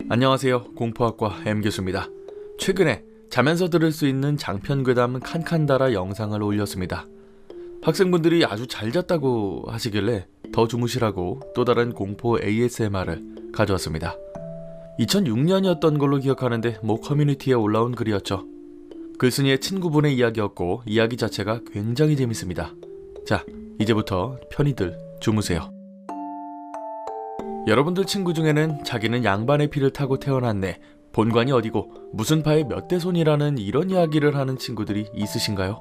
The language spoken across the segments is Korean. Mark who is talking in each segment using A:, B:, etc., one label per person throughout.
A: 안녕하세요. 공포학과 M교수입니다. 최근에 자면서 들을 수 있는 장편괴담 칸칸다라 영상을 올렸습니다. 학생분들이 아주 잘 잤다고 하시길래 더 주무시라고 또 다른 공포 ASMR을 가져왔습니다. 2006년이었던 걸로 기억하는데 모 커뮤니티에 올라온 글이었죠. 글쓴이의 친구분의 이야기였고 이야기 자체가 굉장히 재밌습니다. 자, 이제부터 편히들 주무세요. 여러분들 친구 중에는 자기는 양반의 피를 타고 태어났네, 본관이 어디고 무슨 파의 몇 대 손이라는 이런 이야기를 하는 친구들이 있으신가요?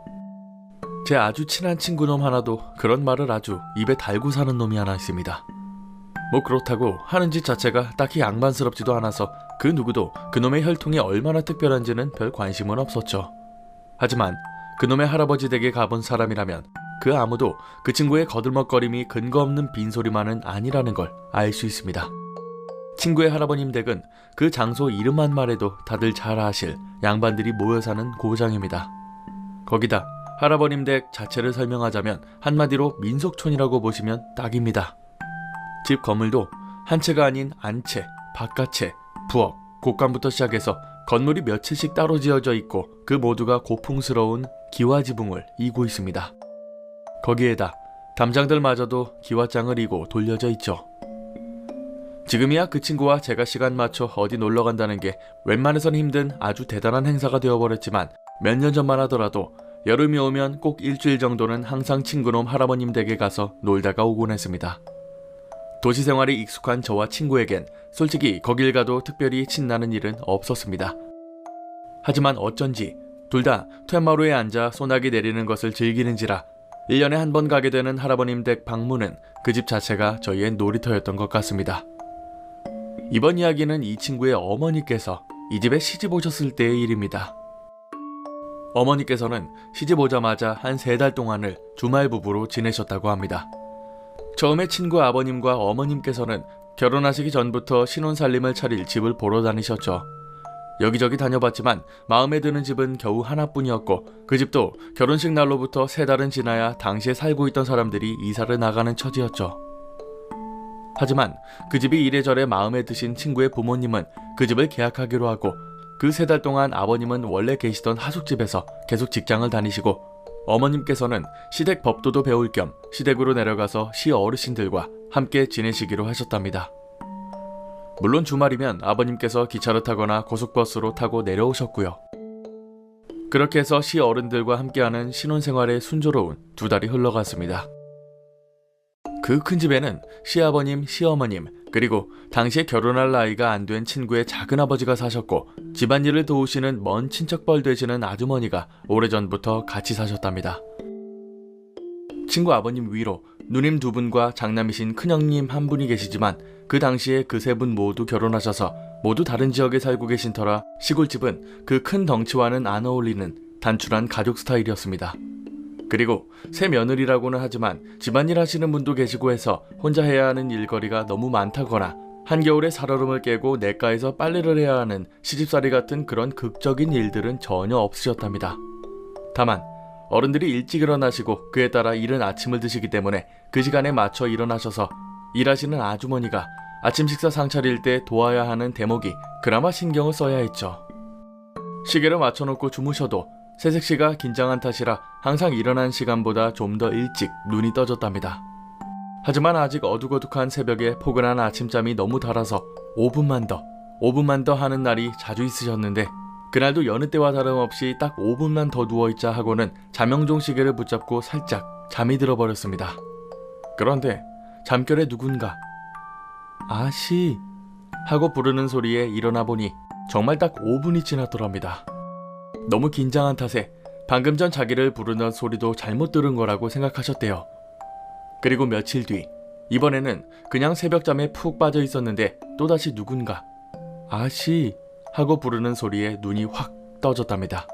A: 제 아주 친한 친구놈 하나도 그런 말을 아주 입에 달고 사는 놈이 하나 있습니다. 뭐 그렇다고 하는 짓 자체가 딱히 양반스럽지도 않아서 그 누구도 그놈의 혈통이 얼마나 특별한지는 별 관심은 없었죠. 하지만 그놈의 할아버지 댁에 가본 사람이라면 그 아무도 그 친구의 거들먹거림이 근거 없는 빈소리만은 아니라는 걸 알 수 있습니다. 친구의 할아버님 댁은 그 장소 이름만 말해도 다들 잘 아실 양반들이 모여 사는 고장입니다. 거기다 할아버님 댁 자체를 설명하자면 한마디로 민속촌이라고 보시면 딱입니다. 집 건물도 한 채가 아닌 안채, 바깥채, 부엌, 곡간부터 시작해서 건물이 몇 채씩 따로 지어져 있고 그 모두가 고풍스러운 기와지붕을 이고 있습니다. 거기에다 담장들마저도 기와장을 이고 돌려져 있죠. 지금이야 그 친구와 제가 시간 맞춰 어디 놀러 간다는 게 웬만해선 힘든 아주 대단한 행사가 되어버렸지만 몇 년 전만 하더라도 여름이 오면 꼭 일주일 정도는 항상 친구놈 할아버님 댁에 가서 놀다가 오곤 했습니다. 도시 생활이 익숙한 저와 친구에겐 솔직히 거길 가도 특별히 신나는 일은 없었습니다. 하지만 어쩐지 둘 다 퇴마루에 앉아 소나기 내리는 것을 즐기는지라 1년에 한 번 가게 되는 할아버님 댁 방문은 그 집 자체가 저희의 놀이터였던 것 같습니다. 이번 이야기는 이 친구의 어머니께서 이 집에 시집 오셨을 때의 일입니다. 어머니께서는 시집 오자마자 한 3달 동안을 주말 부부로 지내셨다고 합니다. 처음에 친구 아버님과 어머님께서는 결혼하시기 전부터 신혼살림을 차릴 집을 보러 다니셨죠. 여기저기 다녀봤지만 마음에 드는 집은 겨우 하나뿐이었고 그 집도 결혼식 날로부터 3달은 지나야 당시에 살고 있던 사람들이 이사를 나가는 처지였죠. 하지만 그 집이 이래저래 마음에 드신 친구의 부모님은 그 집을 계약하기로 하고 그 3달 동안 아버님은 원래 계시던 하숙집에서 계속 직장을 다니시고 어머님께서는 시댁 법도도 배울 겸 시댁으로 내려가서 시 어르신들과 함께 지내시기로 하셨답니다. 물론 주말이면 아버님께서 기차를 타거나 고속버스로 타고 내려오셨고요. 그렇게 해서 시 어른들과 함께하는 신혼생활의 순조로운 2달이 흘러갔습니다. 그 큰 집에는 시아버님, 시어머님, 그리고 당시에 결혼할 나이가 안 된 친구의 작은아버지가 사셨고 집안일을 도우시는 먼 친척뻘 되시는 아주머니가 오래전부터 같이 사셨답니다. 친구 아버님 위로 누님 2분과 장남이신 큰형님 1분이 계시지만 그 당시에 그 3분 모두 결혼하셔서 모두 다른 지역에 살고 계신 터라 시골집은 그 큰 덩치와는 안 어울리는 단출한 가족 스타일이었습니다. 그리고 새 며느리라고는 하지만 집안일 하시는 분도 계시고 해서 혼자 해야 하는 일거리가 너무 많다거나 한겨울에 살얼음을 깨고 냇가에서 빨래를 해야 하는 시집살이 같은 그런 극적인 일들은 전혀 없으셨답니다. 다만 어른들이 일찍 일어나시고 그에 따라 이른 아침을 드시기 때문에 그 시간에 맞춰 일어나셔서 일하시는 아주머니가 아침 식사 상 차릴 때 도와야 하는 대목이 그나마 신경을 써야 했죠. 시계를 맞춰놓고 주무셔도 새색시가 긴장한 탓이라 항상 일어난 시간보다 좀 더 일찍 눈이 떠졌답니다. 하지만 아직 어둑어둑한 새벽에 포근한 아침잠이 너무 달아서 5분만 더 하는 날이 자주 있으셨는데 그날도 여느 때와 다름없이 딱 5분만 더 누워있자 하고는 자명종 시계를 붙잡고 살짝 잠이 들어버렸습니다. 그런데 잠결에 누군가 아씨 하고 부르는 소리에 일어나 보니 정말 딱 5분이 지났더랍니다. 너무 긴장한 탓에 방금 전 자기를 부르던 소리도 잘못 들은 거라고 생각하셨대요. 그리고 며칠 뒤 이번에는 그냥 새벽잠에 푹 빠져 있었는데 또다시 누군가 아씨 하고 부르는 소리에 눈이 확 떠졌답니다.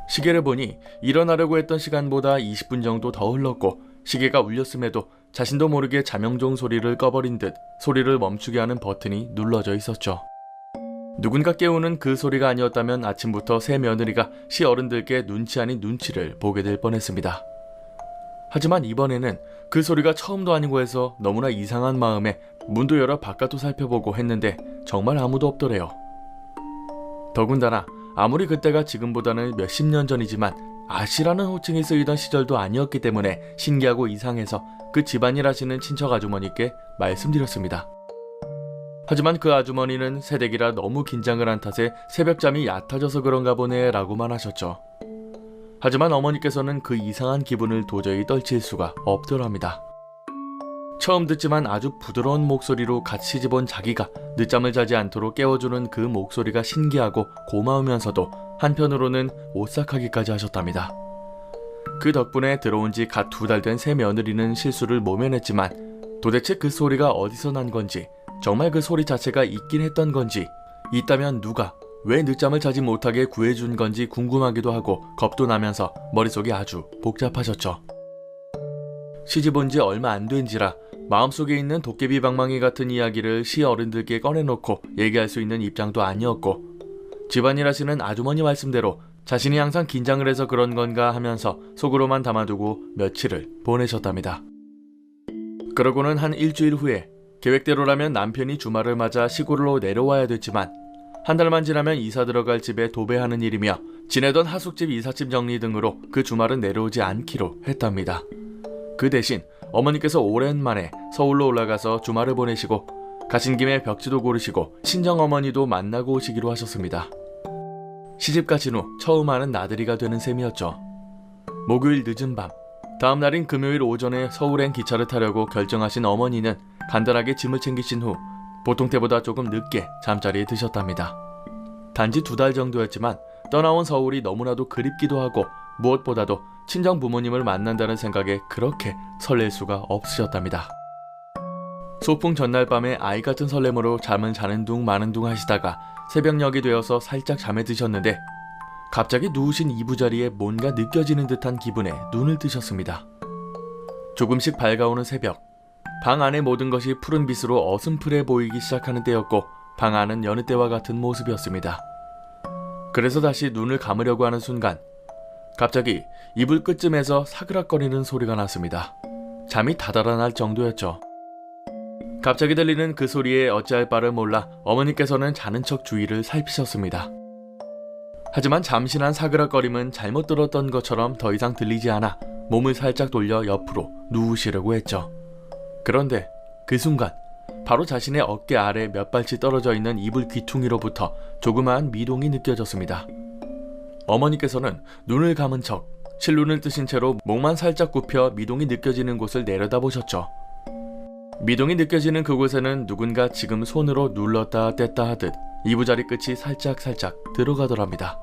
A: 시계를 보니 일어나려고 했던 시간보다 20분 정도 더 흘렀고 시계가 울렸음에도 자신도 모르게 자명종 소리를 꺼버린 듯 소리를 멈추게 하는 버튼이 눌러져 있었죠. 누군가 깨우는 그 소리가 아니었다면 아침부터 새 며느리가 시 어른들께 눈치 아닌 눈치를 보게 될 뻔했습니다. 하지만 이번에는 그 소리가 처음도 아니고 해서 너무나 이상한 마음에 문도 열어 바깥도 살펴보고 했는데 정말 아무도 없더래요. 더군다나 아무리 그때가 지금보다는 몇십 년 전이지만 아씨라는 호칭이 쓰이던 시절도 아니었기 때문에 신기하고 이상해서 그 집안일 하시는 친척 아주머니께 말씀드렸습니다. 하지만 그 아주머니는 새댁이라 너무 긴장을 한 탓에 새벽잠이 얕아져서 그런가 보네 라고만 하셨죠. 하지만 어머니께서는 그 이상한 기분을 도저히 떨칠 수가 없더랍니다. 처음 듣지만 아주 부드러운 목소리로 갓 시집온 자기가 늦잠을 자지 않도록 깨워주는 그 목소리가 신기하고 고마우면서도 한편으로는 오싹하기까지 하셨답니다. 그 덕분에 들어온 지 갓 2달 된 새 며느리는 실수를 모면했지만 도대체 그 소리가 어디서 난 건지, 정말 그 소리 자체가 있긴 했던 건지, 있다면 누가 왜 늦잠을 자지 못하게 구해준 건지 궁금하기도 하고 겁도 나면서 머릿속이 아주 복잡하셨죠. 시집 온 지 얼마 안 된지라 마음속에 있는 도깨비 방망이 같은 이야기를 시어른들께 꺼내놓고 얘기할 수 있는 입장도 아니었고, 집안일 하시는 아주머니 말씀대로 자신이 항상 긴장을 해서 그런 건가 하면서 속으로만 담아두고 며칠을 보내셨답니다. 그러고는 한 일주일 후에 계획대로라면 남편이 주말을 맞아 시골로 내려와야 됐지만 한 달만 지나면 이사 들어갈 집에 도배하는 일이며 지내던 하숙집 이삿짐 정리 등으로 그 주말은 내려오지 않기로 했답니다. 그 대신 어머니께서 오랜만에 서울로 올라가서 주말을 보내시고 가신 김에 벽지도 고르시고 친정어머니도 만나고 오시기로 하셨습니다. 시집 가신 후 처음 하는 나들이가 되는 셈이었죠. 목요일 늦은 밤, 다음 날인 금요일 오전에 서울행 기차를 타려고 결정하신 어머니는 간단하게 짐을 챙기신 후 보통 때보다 조금 늦게 잠자리에 드셨답니다. 단지 2달 정도였지만 떠나온 서울이 너무나도 그립기도 하고 무엇보다도 친정 부모님을 만난다는 생각에 그렇게 설렐 수가 없으셨답니다. 소풍 전날 밤에 아이 같은 설렘으로 잠은 자는 둥 마는 둥 하시다가 새벽녘이 되어서 살짝 잠에 드셨는데 갑자기 누우신 이부자리에 뭔가 느껴지는 듯한 기분에 눈을 뜨셨습니다. 조금씩 밝아오는 새벽, 방 안의 모든 것이 푸른빛으로 어슴푸레 보이기 시작하는 때였고 방 안은 여느 때와 같은 모습이었습니다. 그래서 다시 눈을 감으려고 하는 순간 갑자기 이불 끝쯤에서 사그락거리는 소리가 났습니다. 잠이 다 달아날 정도였죠. 갑자기 들리는 그 소리에 어찌할 바를 몰라 어머니께서는 자는 척 주위를 살피셨습니다. 하지만 잠시난 사그락거림은 잘못 들었던 것처럼 더 이상 들리지 않아 몸을 살짝 돌려 옆으로 누우시려고 했죠. 그런데 그 순간 바로 자신의 어깨 아래 몇 발치 떨어져 있는 이불 귀퉁이로부터 조그마한 미동이 느껴졌습니다. 어머니께서는 눈을 감은 척 실눈을 뜨신 채로 목만 살짝 굽혀 미동이 느껴지는 곳을 내려다보셨죠. 미동이 느껴지는 그곳에는 누군가 지금 손으로 눌렀다 뗐다 하듯 이부자리 끝이 살짝 들어가더랍니다.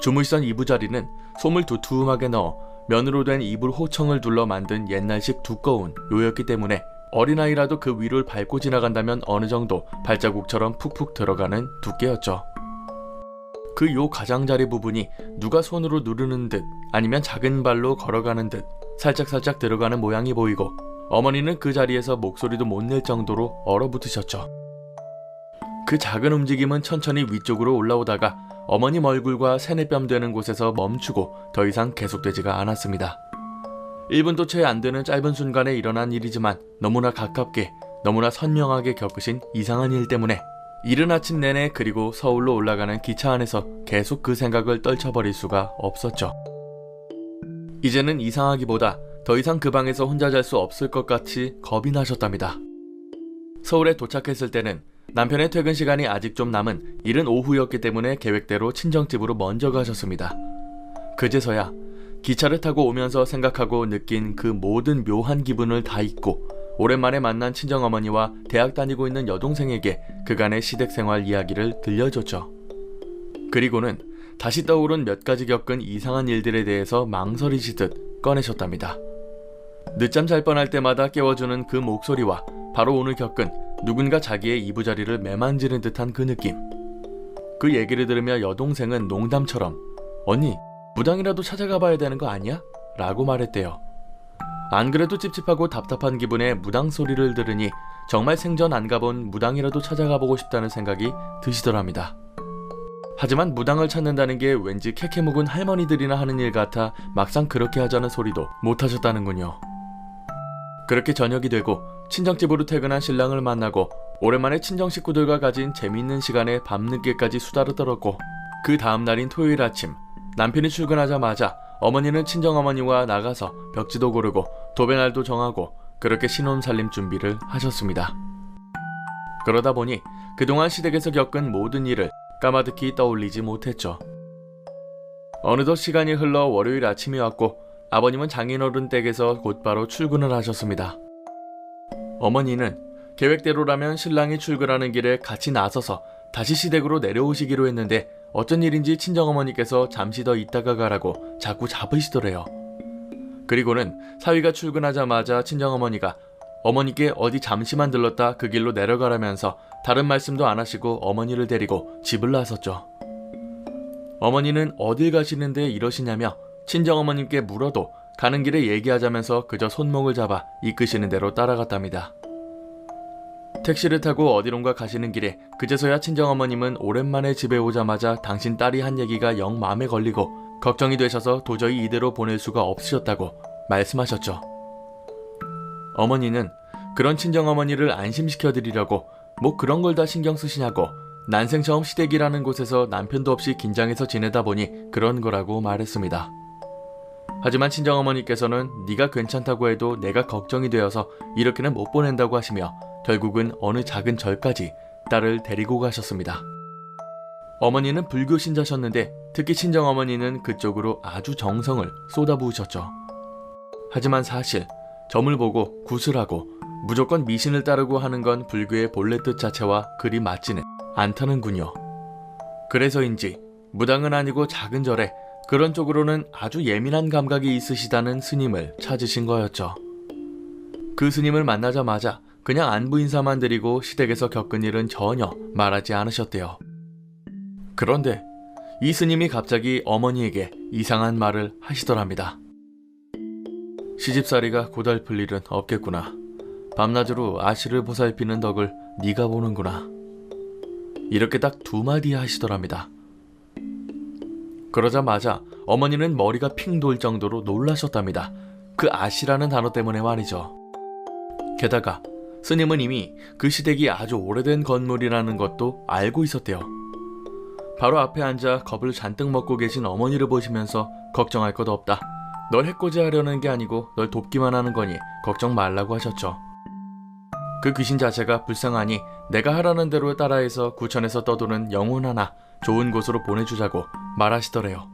A: 주무시던 이부자리는 솜을 두툼하게 넣어 면으로 된 이불 호청을 둘러 만든 옛날식 두꺼운 요였기 때문에 어린아이라도 그 위를 밟고 지나간다면 어느 정도 발자국처럼 푹푹 들어가는 두께였죠. 그 요 가장자리 부분이 누가 손으로 누르는 듯 아니면 작은 발로 걸어가는 듯 살짝 들어가는 모양이 보이고 어머니는 그 자리에서 목소리도 못 낼 정도로 얼어붙으셨죠. 그 작은 움직임은 천천히 위쪽으로 올라오다가 어머님 얼굴과 세네뼘 되는 곳에서 멈추고 더 이상 계속되지가 않았습니다. 1분도 채 안 되는 짧은 순간에 일어난 일이지만 너무나 가깝게 너무나 선명하게 겪으신 이상한 일 때문에 이른 아침 내내 그리고 서울로 올라가는 기차 안에서 계속 그 생각을 떨쳐버릴 수가 없었죠. 이제는 이상하기보다 더 이상 그 방에서 혼자 잘 수 없을 것 같이 겁이 나셨답니다. 서울에 도착했을 때는 남편의 퇴근 시간이 아직 좀 남은 이른 오후였기 때문에 계획대로 친정집으로 먼저 가셨습니다. 그제서야 기차를 타고 오면서 생각하고 느낀 그 모든 묘한 기분을 다 잊고 오랜만에 만난 친정어머니와 대학 다니고 있는 여동생에게 그간의 시댁생활 이야기를 들려줬죠. 그리고는 다시 떠오른 몇 가지 겪은 이상한 일들에 대해서 망설이시듯 꺼내셨답니다. 늦잠 잘 뻔할 때마다 깨워주는 그 목소리와 바로 오늘 겪은 누군가 자기의 이부자리를 매만지는 듯한 그 느낌. 그 얘기를 들으며 여동생은 농담처럼 언니 무당이라도 찾아가 봐야 되는 거 아니야? 라고 말했대요. 안 그래도 찝찝하고 답답한 기분에 무당 소리를 들으니 정말 생전 안 가본 무당이라도 찾아가 보고 싶다는 생각이 드시더랍니다. 하지만 무당을 찾는다는 게 왠지 캐캐 묵은 할머니들이나 하는 일 같아 막상 그렇게 하자는 소리도 못하셨다는군요. 그렇게 저녁이 되고 친정집으로 퇴근한 신랑을 만나고 오랜만에 친정 식구들과 가진 재미있는 시간에 밤늦게까지 수다를 떨었고, 그 다음 날인 토요일 아침, 남편이 출근하자마자 어머니는 친정어머니와 나가서 벽지도 고르고 도배날도 정하고 그렇게 신혼살림 준비를 하셨습니다. 그러다 보니 그동안 시댁에서 겪은 모든 일을 까마득히 떠올리지 못했죠. 어느덧 시간이 흘러 월요일 아침이 왔고 아버님은 장인어른 댁에서 곧바로 출근을 하셨습니다. 어머니는 계획대로라면 신랑이 출근하는 길에 같이 나서서 다시 시댁으로 내려오시기로 했는데 어쩐 일인지 친정어머니께서 잠시 더 있다가 가라고 자꾸 잡으시더래요. 그리고는 사위가 출근하자마자 친정어머니가 어머니께 어디 잠시만 들렀다 그 길로 내려가라면서 다른 말씀도 안 하시고 어머니를 데리고 집을 나섰죠. 어머니는 어딜 가시는데 이러시냐며 친정어머님께 물어도 가는 길에 얘기하자면서 그저 손목을 잡아 이끄시는 대로 따라갔답니다. 택시를 타고 어디론가 가시는 길에 그제서야 친정어머님은 오랜만에 집에 오자마자 당신 딸이 한 얘기가 영 마음에 걸리고 걱정이 되셔서 도저히 이대로 보낼 수가 없으셨다고 말씀하셨죠. 어머니는 그런 친정어머니를 안심시켜드리려고 뭐 그런 걸 다 신경 쓰시냐고 난생 처음 시댁이라는 곳에서 남편도 없이 긴장해서 지내다 보니 그런 거라고 말했습니다. 하지만 친정어머니께서는 네가 괜찮다고 해도 내가 걱정이 되어서 이렇게는 못 보낸다고 하시며 결국은 어느 작은 절까지 딸을 데리고 가셨습니다. 어머니는 불교 신자셨는데 특히 친정어머니는 그쪽으로 아주 정성을 쏟아부으셨죠. 하지만 사실 점을 보고 구슬하고 무조건 미신을 따르고 하는 건 불교의 본래 뜻 자체와 그리 맞지는 않다는군요. 그래서인지 무당은 아니고 작은 절에 그런 쪽으로는 아주 예민한 감각이 있으시다는 스님을 찾으신 거였죠. 그 스님을 만나자마자 그냥 안부 인사만 드리고 시댁에서 겪은 일은 전혀 말하지 않으셨대요. 그런데 이 스님이 갑자기 어머니에게 이상한 말을 하시더랍니다. 시집살이가 고달플 일은 없겠구나. 밤낮으로 아씨를 보살피는 덕을 네가 보는구나. 이렇게 딱 두 마디 하시더랍니다. 그러자마자 어머니는 머리가 핑 돌 정도로 놀라셨답니다. 그 아씨라는 단어 때문에 말이죠. 게다가 스님은 이미 그 시댁이 아주 오래된 건물이라는 것도 알고 있었대요. 바로 앞에 앉아 겁을 잔뜩 먹고 계신 어머니를 보시면서 걱정할 것 없다. 널 해코지하려는 게 아니고 널 돕기만 하는 거니 걱정 말라고 하셨죠. 그 귀신 자체가 불쌍하니 내가 하라는 대로 따라해서 구천에서 떠도는 영혼 하나 좋은 곳으로 보내주자고 말하시더래요.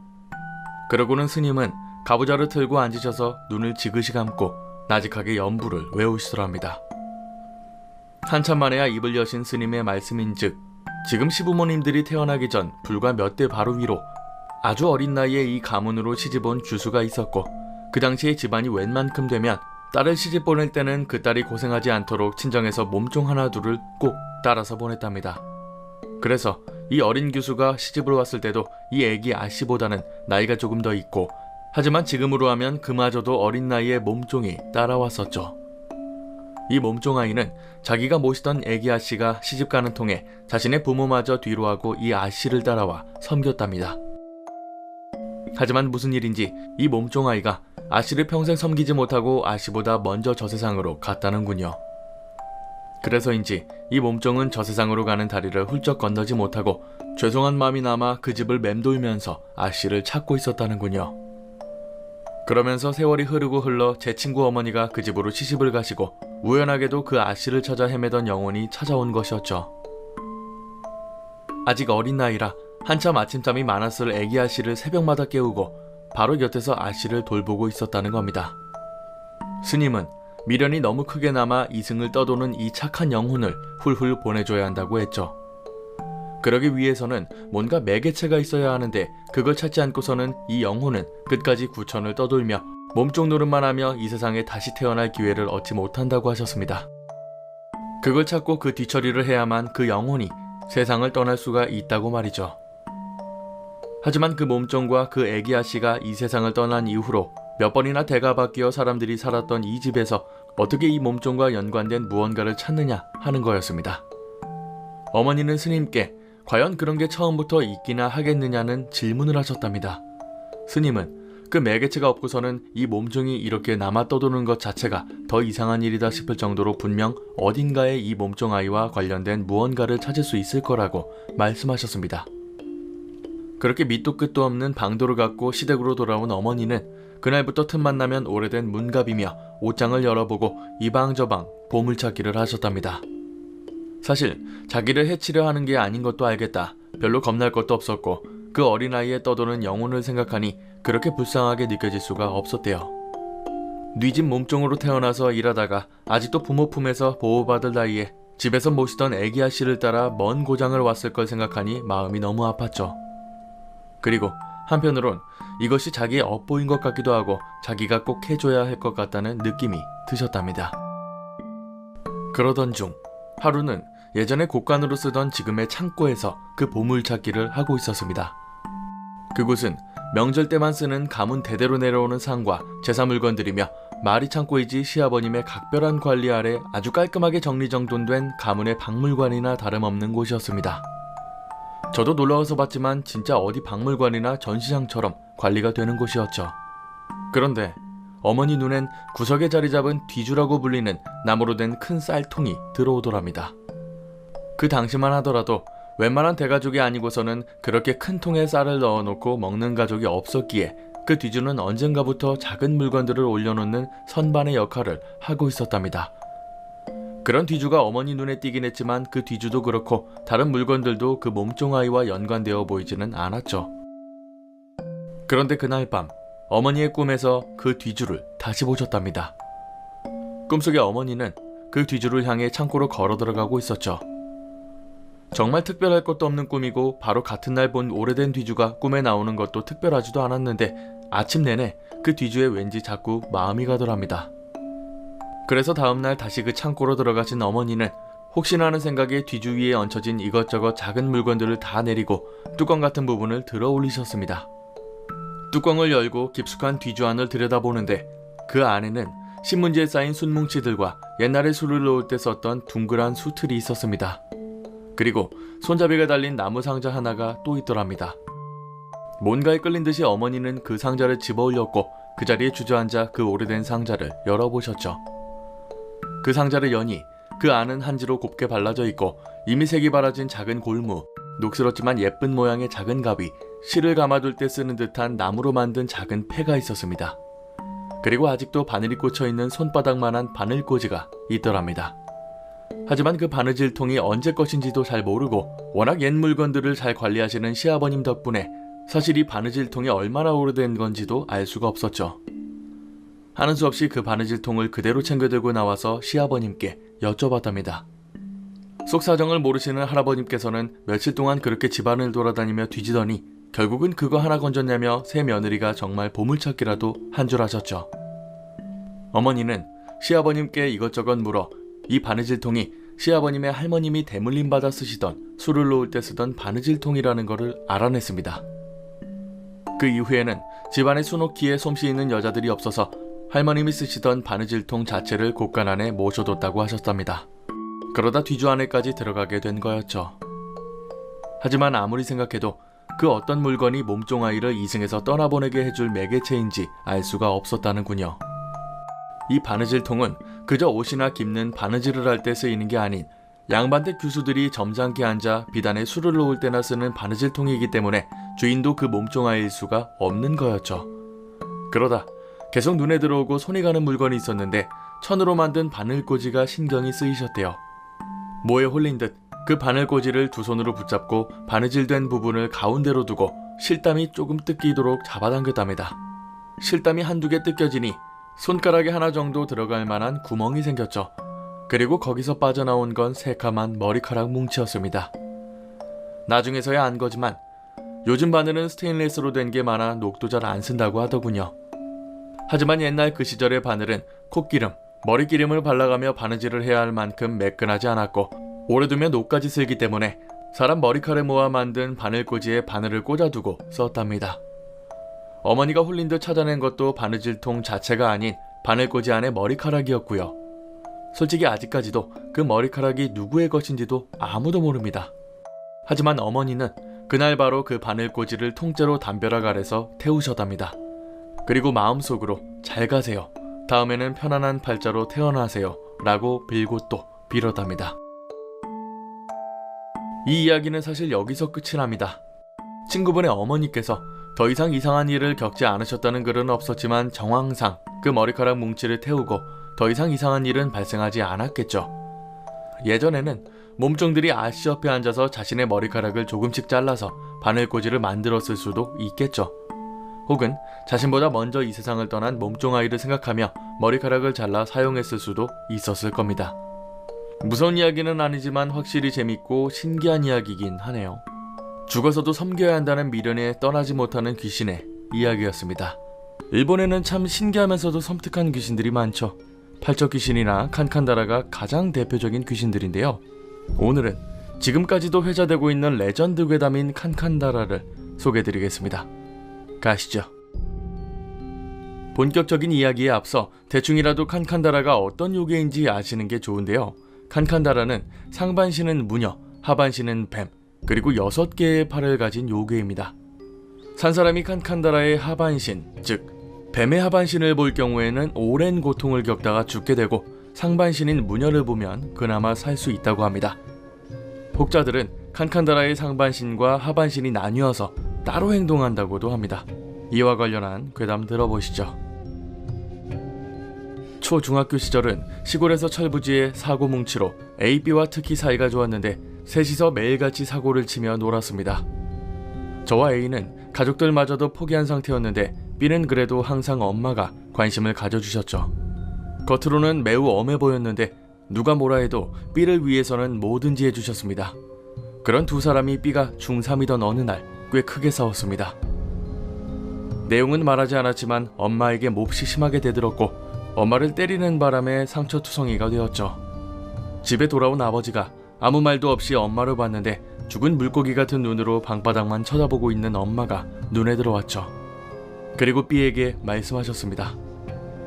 A: 그러고는 스님은 가부좌를 틀고 앉으셔서 눈을 지그시 감고 나직하게 연부를 외우시더랍니다. 한참 만에야 입을 여신 스님의 말씀인즉 지금 시부모님들이 태어나기 전 불과 몇 대 바로 위로 아주 어린 나이에 이 가문으로 시집온 주수가 있었고 그 당시에 집안이 웬만큼 되면 딸을 시집 보낼 때는 그 딸이 고생하지 않도록 친정에서 몸종 하나 둘을 꼭 따라서 보냈답니다. 그래서 이 어린 교수가 시집을 왔을 때도 이 애기 아씨보다는 나이가 조금 더 있고 하지만 지금으로 하면 그마저도 어린 나이에 몸종이 따라왔었죠. 이 몸종 아이는 자기가 모시던 애기 아씨가 시집가는 통에 자신의 부모마저 뒤로하고 이 아씨를 따라와 섬겼답니다. 하지만 무슨 일인지 이 몸종 아이가 아씨를 평생 섬기지 못하고 아씨보다 먼저 저세상으로 갔다는군요. 그래서인지 이 몸종은 저세상으로 가는 다리를 훌쩍 건너지 못하고 죄송한 마음이 남아 그 집을 맴돌면서 아씨를 찾고 있었다는군요. 그러면서 세월이 흐르고 흘러 제 친구 어머니가 그 집으로 시집을 가시고 우연하게도 그 아씨를 찾아 헤매던 영혼이 찾아온 것이었죠. 아직 어린 나이라 한참 아침잠이 많았을 애기 아씨를 새벽마다 깨우고 바로 곁에서 아씨를 돌보고 있었다는 겁니다. 스님은 미련이 너무 크게 남아 이승을 떠도는 이 착한 영혼을 훌훌 보내줘야 한다고 했죠. 그러기 위해서는 뭔가 매개체가 있어야 하는데 그걸 찾지 않고서는 이 영혼은 끝까지 구천을 떠돌며 몸쪽 노릇만 하며 이 세상에 다시 태어날 기회를 얻지 못한다고 하셨습니다. 그걸 찾고 그 뒤처리를 해야만 그 영혼이 세상을 떠날 수가 있다고 말이죠. 하지만 그 몸종과 그 애기 아씨가 이 세상을 떠난 이후로 몇 번이나 대가 바뀌어 사람들이 살았던 이 집에서 어떻게 이 몸종과 연관된 무언가를 찾느냐 하는 거였습니다. 어머니는 스님께 과연 그런 게 처음부터 있기나 하겠느냐는 질문을 하셨답니다. 스님은 그 매개체가 없고서는 이 몸종이 이렇게 남아 떠도는 것 자체가 더 이상한 일이다 싶을 정도로 분명 어딘가에 이 몸종 아이와 관련된 무언가를 찾을 수 있을 거라고 말씀하셨습니다. 그렇게 밑도 끝도 없는 방도를 갖고 시댁으로 돌아온 어머니는 그날부터 틈만 나면 오래된 문갑이며 옷장을 열어보고 이방저방 보물찾기를 하셨답니다. 사실 자기를 해치려 하는 게 아닌 것도 알겠다. 별로 겁날 것도 없었고 그 어린아이에 떠도는 영혼을 생각하니 그렇게 불쌍하게 느껴질 수가 없었대요. 뉘진 몸종으로 태어나서 일하다가 아직도 부모 품에서 보호받을 나이에 집에서 모시던 애기 아씨를 따라 먼 고장을 왔을 걸 생각하니 마음이 너무 아팠죠. 그리고 한편으론 이것이 자기의 업보인 것 같기도 하고 자기가 꼭 해줘야 할 것 같다는 느낌이 드셨답니다. 그러던 중 하루는 예전에 곳간으로 쓰던 지금의 창고에서 그 보물찾기를 하고 있었습니다. 그곳은 명절 때만 쓰는 가문 대대로 내려오는 상과 제사 물건들이며 마리 창고이지 시아버님의 각별한 관리 아래 아주 깔끔하게 정리정돈된 가문의 박물관이나 다름없는 곳이었습니다. 저도 놀러와서 봤지만 진짜 어디 박물관이나 전시장처럼 관리가 되는 곳이었죠. 그런데 어머니 눈엔 구석에 자리 잡은 뒤주라고 불리는 나무로 된 큰 쌀통이 들어오더랍니다. 그 당시만 하더라도 웬만한 대가족이 아니고서는 그렇게 큰 통에 쌀을 넣어놓고 먹는 가족이 없었기에 그 뒤주는 언젠가부터 작은 물건들을 올려놓는 선반의 역할을 하고 있었답니다. 그런 뒤주가 어머니 눈에 띄긴 했지만 그 뒤주도 그렇고 다른 물건들도 그 몸종아이와 연관되어 보이지는 않았죠. 그런데 그날 밤 어머니의 꿈에서 그 뒤주를 다시 보셨답니다. 꿈속의 어머니는 그 뒤주를 향해 창고로 걸어 들어가고 있었죠. 정말 특별할 것도 없는 꿈이고 바로 같은 날 본 오래된 뒤주가 꿈에 나오는 것도 특별하지도 않았는데 아침 내내 그 뒤주에 왠지 자꾸 마음이 가더랍니다. 그래서 다음날 다시 그 창고로 들어가신 어머니는 혹시나 하는 생각에 뒤주 위에 얹혀진 이것저것 작은 물건들을 다 내리고 뚜껑 같은 부분을 들어 올리셨습니다. 뚜껑을 열고 깊숙한 뒤주 안을 들여다보는데 그 안에는 신문지에 쌓인 숯뭉치들과 옛날에 술을 넣을 때 썼던 둥그란 수틀이 있었습니다. 그리고 손잡이가 달린 나무 상자 하나가 또 있더랍니다. 뭔가에 끌린 듯이 어머니는 그 상자를 집어 올렸고 그 자리에 주저앉아 그 오래된 상자를 열어보셨죠. 그 상자를 여니 그 안은 한지로 곱게 발라져 있고 이미 색이 바라진 작은 골무, 녹슬었지만 예쁜 모양의 작은 가위, 실을 감아둘 때 쓰는 듯한 나무로 만든 작은 패가 있었습니다. 그리고 아직도 바늘이 꽂혀있는 손바닥만한 바늘꽂이가 있더랍니다. 하지만 그 바느질통이 언제 것인지도 잘 모르고 워낙 옛 물건들을 잘 관리하시는 시아버님 덕분에 사실 이 바느질통이 얼마나 오래된 건지도 알 수가 없었죠. 하는 수 없이 그 바느질통을 그대로 챙겨 들고 나와서 시아버님께 여쭤봤답니다. 속 사정을 모르시는 할아버님께서는 며칠 동안 그렇게 집안을 돌아다니며 뒤지더니 결국은 그거 하나 건졌냐며 새 며느리가 정말 보물찾기라도 한 줄 아셨죠. 어머니는 시아버님께 이것저것 물어 이 바느질통이 시아버님의 할머님이 대물림 받아 쓰시던 술을 놓을 때 쓰던 바느질통이라는 것을 알아냈습니다. 그 이후에는 집안에 수놓기에 솜씨 있는 여자들이 없어서 할머님이 쓰시던 바느질통 자체를 곳간 안에 모셔뒀다고 하셨답니다. 그러다 뒤주 안에까지 들어가게 된 거였죠. 하지만 아무리 생각해도 그 어떤 물건이 몸종아이를 이승에서 떠나보내게 해줄 매개체인지 알 수가 없었다는군요. 이 바느질통은 그저 옷이나 깁는 바느질을 할 때 쓰이는 게 아닌 양반댁 규수들이 점잖게 앉아 비단에 술을 놓을 때나 쓰는 바느질통이기 때문에 주인도 그 몸종아이일 수가 없는 거였죠. 그러다 계속 눈에 들어오고 손이 가는 물건이 있었는데 천으로 만든 바늘꽂이가 신경이 쓰이셨대요. 모에 홀린 듯 그 바늘꽂이를 두 손으로 붙잡고 바느질된 부분을 가운데로 두고 실땀이 조금 뜯기도록 잡아당겼답니다. 실땀이 한두 개 뜯겨지니 손가락에 하나 정도 들어갈 만한 구멍이 생겼죠. 그리고 거기서 빠져나온 건 새카만 머리카락 뭉치였습니다. 나중에서야 안 거지만 요즘 바늘은 스테인리스로 된 게 많아 녹도 잘 안 쓴다고 하더군요. 하지만 옛날 그 시절의 바늘은 콧기름, 머리기름을 발라가며 바느질을 해야 할 만큼 매끈하지 않았고 오래 두면 녹까지 슬기 때문에 사람 머리카락을 모아 만든 바늘꽂이에 바늘을 꽂아두고 썼답니다. 어머니가 홀린 듯 찾아낸 것도 바느질통 자체가 아닌 바늘꽂이 안에 머리카락이었고요. 솔직히 아직까지도 그 머리카락이 누구의 것인지도 아무도 모릅니다. 하지만 어머니는 그날 바로 그 바늘꽂이를 통째로 담벼락 아래서 태우셨답니다. 그리고 마음속으로 잘 가세요. 다음에는 편안한 팔자로 태어나세요. 라고 빌고 또 빌었답니다. 이 이야기는 사실 여기서 끝이 납니다. 친구분의 어머니께서 더 이상 이상한 일을 겪지 않으셨다는 글은 없었지만 정황상 그 머리카락 뭉치를 태우고 더 이상 이상한 일은 발생하지 않았겠죠. 예전에는 몸종들이 아씨 옆에 앉아서 자신의 머리카락을 조금씩 잘라서 바늘꽂이를 만들었을 수도 있겠죠. 혹은 자신보다 먼저 이 세상을 떠난 몸종 아이를 생각하며 머리카락을 잘라 사용했을 수도 있었을 겁니다. 무서운 이야기는 아니지만 확실히 재밌고 신기한 이야기이긴 하네요. 죽어서도 섬겨야 한다는 미련에 떠나지 못하는 귀신의 이야기였습니다. 일본에는 참 신기하면서도 섬뜩한 귀신들이 많죠. 팔적 귀신이나 칸칸다라가 가장 대표적인 귀신들인데요. 오늘은 지금까지도 회자되고 있는 레전드 괴담인 칸칸다라를 소개해드리겠습니다. 가시죠. 본격적인 이야기에 앞서 대충이라도 칸칸다라가 어떤 요괴인지 아시는 게 좋은데요. 칸칸다라는 상반신은 무녀, 하반신은 뱀, 그리고 6개의 팔을 가진 요괴입니다. 산사람이 칸칸다라의 하반신, 즉 뱀의 하반신을 볼 경우에는 오랜 고통을 겪다가 죽게 되고 상반신인 무녀를 보면 그나마 살 수 있다고 합니다. 혹자들은 칸칸다라의 상반신과 하반신이 나뉘어서 따로 행동한다고도 합니다. 이와 관련한 괴담 들어보시죠. 초중학교 시절은 시골에서 철부지에 사고 뭉치로 A, B와 특히 사이가 좋았는데 셋이서 매일같이 사고를 치며 놀았습니다. 저와 A는 가족들마저도 포기한 상태였는데 B는 그래도 항상 엄마가 관심을 가져주셨죠. 겉으로는 매우 엄해 보였는데 누가 뭐라 해도 B를 위해서는 뭐든지 해주셨습니다. 그런 두 사람이 B가 중3이던 어느 날 꽤 크게 싸웠습니다. 내용은 말하지 않았지만 엄마에게 몹시 심하게 대들었고 엄마를 때리는 바람에 상처투성이가 되었죠. 집에 돌아온 아버지가 아무 말도 없이 엄마를 봤는데 죽은 물고기 같은 눈으로 방바닥만 쳐다보고 있는 엄마가 눈에 들어왔죠. 그리고 B에게 말씀하셨습니다.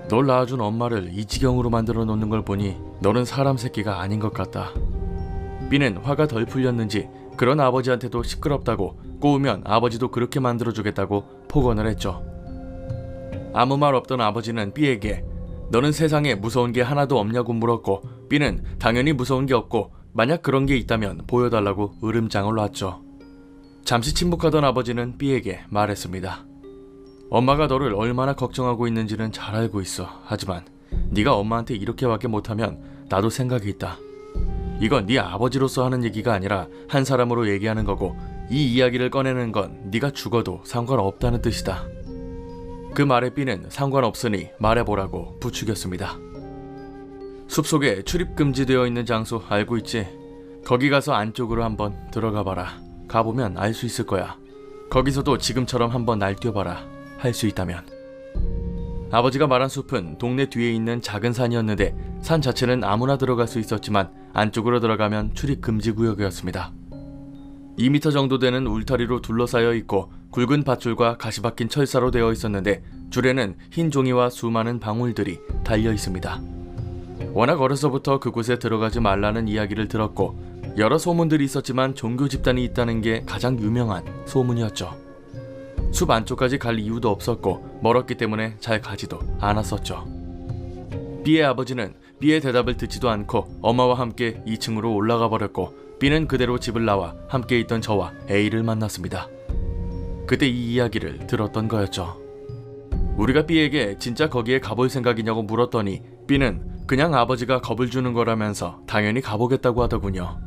A: 널 낳아준 엄마를 이 지경으로 만들어 놓는 걸 보니 너는 사람 새끼가 아닌 것 같다. B는 화가 덜 풀렸는지 그런 아버지한테도 시끄럽다고 꼬우면 아버지도 그렇게 만들어주겠다고 폭언을 했죠. 아무 말 없던 아버지는 B에게 너는 세상에 무서운 게 하나도 없냐고 물었고 B는 당연히 무서운 게 없고 만약 그런 게 있다면 보여달라고 으름장을 놨죠. 잠시 침묵하던 아버지는 B에게 말했습니다. 엄마가 너를 얼마나 걱정하고 있는지는 잘 알고 있어. 하지만 네가 엄마한테 이렇게밖에 못하면 나도 생각이 있다. 이건 네 아버지로서 하는 얘기가 아니라 한 사람으로 얘기하는 거고 이 이야기를 꺼내는 건 네가 죽어도 상관없다는 뜻이다. 그 말에 B는 상관없으니 말해보라고 부추겼습니다. 숲속에 출입 금지되어 있는 장소 알고 있지? 거기 가서 안쪽으로 한번 들어가 봐라. 가보면 알 수 있을 거야. 거기서도 지금처럼 한번 날뛰어봐라. 할 수 있다면. 아버지가 말한 숲은 동네 뒤에 있는 작은 산이었는데 산 자체는 아무나 들어갈 수 있었지만 안쪽으로 들어가면 출입 금지 구역이었습니다. 2m 정도 되는 울타리로 둘러싸여 있고 굵은 밧줄과 가시 박힌 철사로 되어 있었는데 줄에는 흰 종이와 수많은 방울들이 달려 있습니다. 워낙 어려서부터 그곳에 들어가지 말라는 이야기를 들었고 여러 소문들이 있었지만 종교 집단이 있다는 게 가장 유명한 소문이었죠. 숲 안쪽까지 갈 이유도 없었고 멀었기 때문에 잘 가지도 않았었죠. B의 아버지는 B의 대답을 듣지도 않고 엄마와 함께 2층으로 올라가 버렸고 B는 그대로 집을 나와 함께 있던 저와 A를 만났습니다. 그때 이 이야기를 들었던 거였죠. 우리가 B에게 진짜 거기에 가볼 생각이냐고 물었더니 B는 그냥 아버지가 겁을 주는 거라면서 당연히 가보겠다고 하더군요.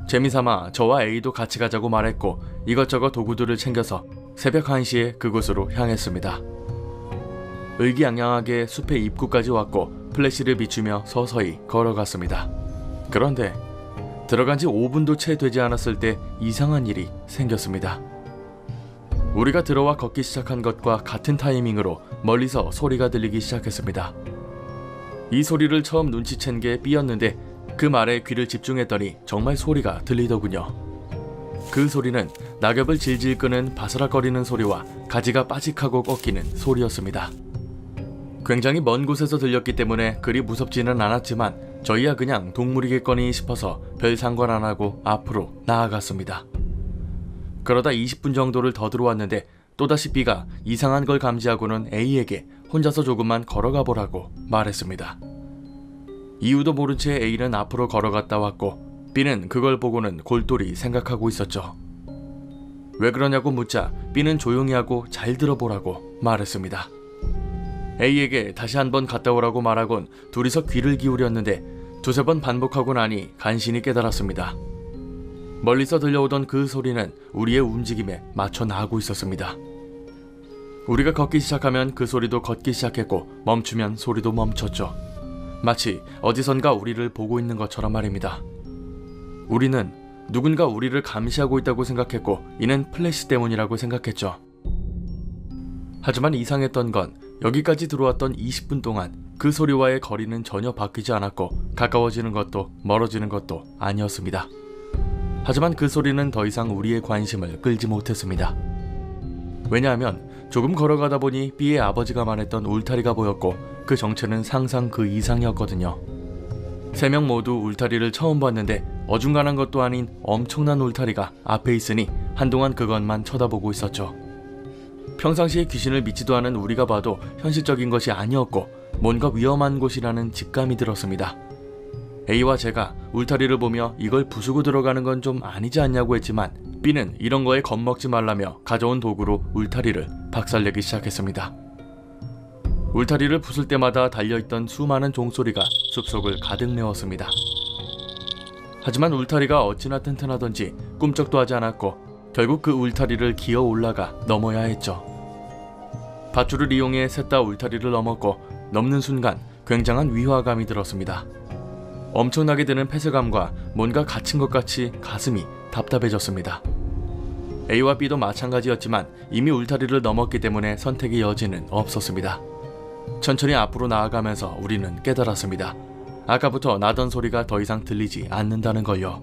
A: 재미삼아 저와 A도 같이 가자고 말했고 이것저것 도구들을 챙겨서 새벽 1시에 그곳으로 향했습니다. 의기양양하게 숲의 입구까지 왔고 플래시를 비추며 서서히 걸어갔습니다. 그런데 들어간 지 5분도 채 되지 않았을 때 이상한 일이 생겼습니다. 우리가 들어와 걷기 시작한 것과 같은 타이밍으로 멀리서 소리가 들리기 시작했습니다. 이 소리를 처음 눈치챈 게 B였는데 그 말에 귀를 집중했더니 정말 소리가 들리더군요. 그 소리는 낙엽을 질질 끄는 바스락거리는 소리와 가지가 빠직하고 꺾이는 소리였습니다. 굉장히 먼 곳에서 들렸기 때문에 그리 무섭지는 않았지만 저희야 그냥 동물이겠거니 싶어서 별 상관 안 하고 앞으로 나아갔습니다. 그러다 20분 정도를 더 들어왔는데 또다시 B가 이상한 걸 감지하고는 A에게 혼자서 조금만 걸어가 보라고 말했습니다. 이유도 모른 채 A는 앞으로 걸어갔다 왔고 B는 그걸 보고는 골똘히 생각하고 있었죠. 왜 그러냐고 묻자 B는 조용히 하고 잘 들어보라고 말했습니다. A에게 다시 한번 갔다 오라고 말하곤 둘이서 귀를 기울였는데 두세 번 반복하고 나니 간신히 깨달았습니다. 멀리서 들려오던 그 소리는 우리의 움직임에 맞춰 나가고 있었습니다. 우리가 걷기 시작하면 그 소리도 걷기 시작했고 멈추면 소리도 멈췄죠. 마치 어디선가 우리를 보고 있는 것처럼 말입니다. 우리는 누군가 우리를 감시하고 있다고 생각했고 이는 플래시 때문이라고 생각했죠. 하지만 이상했던 건 여기까지 들어왔던 20분 동안 그 소리와의 거리는 전혀 바뀌지 않았고 가까워지는 것도 멀어지는 것도 아니었습니다. 하지만 그 소리는 더 이상 우리의 관심을 끌지 못했습니다. 왜냐하면 조금 걸어가다 보니 B의 아버지가 말했던 울타리가 보였고 그 정체는 상상 그 이상이었거든요. 3명 모두 울타리를 처음 봤는데 어중간한 것도 아닌 엄청난 울타리가 앞에 있으니 한동안 그것만 쳐다보고 있었죠. 평상시에 귀신을 믿지도 않은 우리가 봐도 현실적인 것이 아니었고 뭔가 위험한 곳이라는 직감이 들었습니다. A와 제가 울타리를 보며 이걸 부수고 들어가는 건 좀 아니지 않냐고 했지만 B는 이런 거에 겁먹지 말라며 가져온 도구로 울타리를 박살내기 시작했습니다. 울타리를 부술 때마다 달려있던 수많은 종소리가 숲속을 가득 메웠습니다. 하지만 울타리가 어찌나 튼튼하던지 꿈쩍도 하지 않았고 결국 그 울타리를 기어 올라가 넘어야 했죠. 밧줄을 이용해 셋 다 울타리를 넘었고 넘는 순간 굉장한 위화감이 들었습니다. 엄청나게 드는 폐쇄감과 뭔가 갇힌 것 같이 가슴이 답답해졌습니다. A와 B도 마찬가지였지만 이미 울타리를 넘었기 때문에 선택의 여지는 없었습니다. 천천히 앞으로 나아가면서 우리는 깨달았습니다. 아까부터 나던 소리가 더 이상 들리지 않는다는 걸요.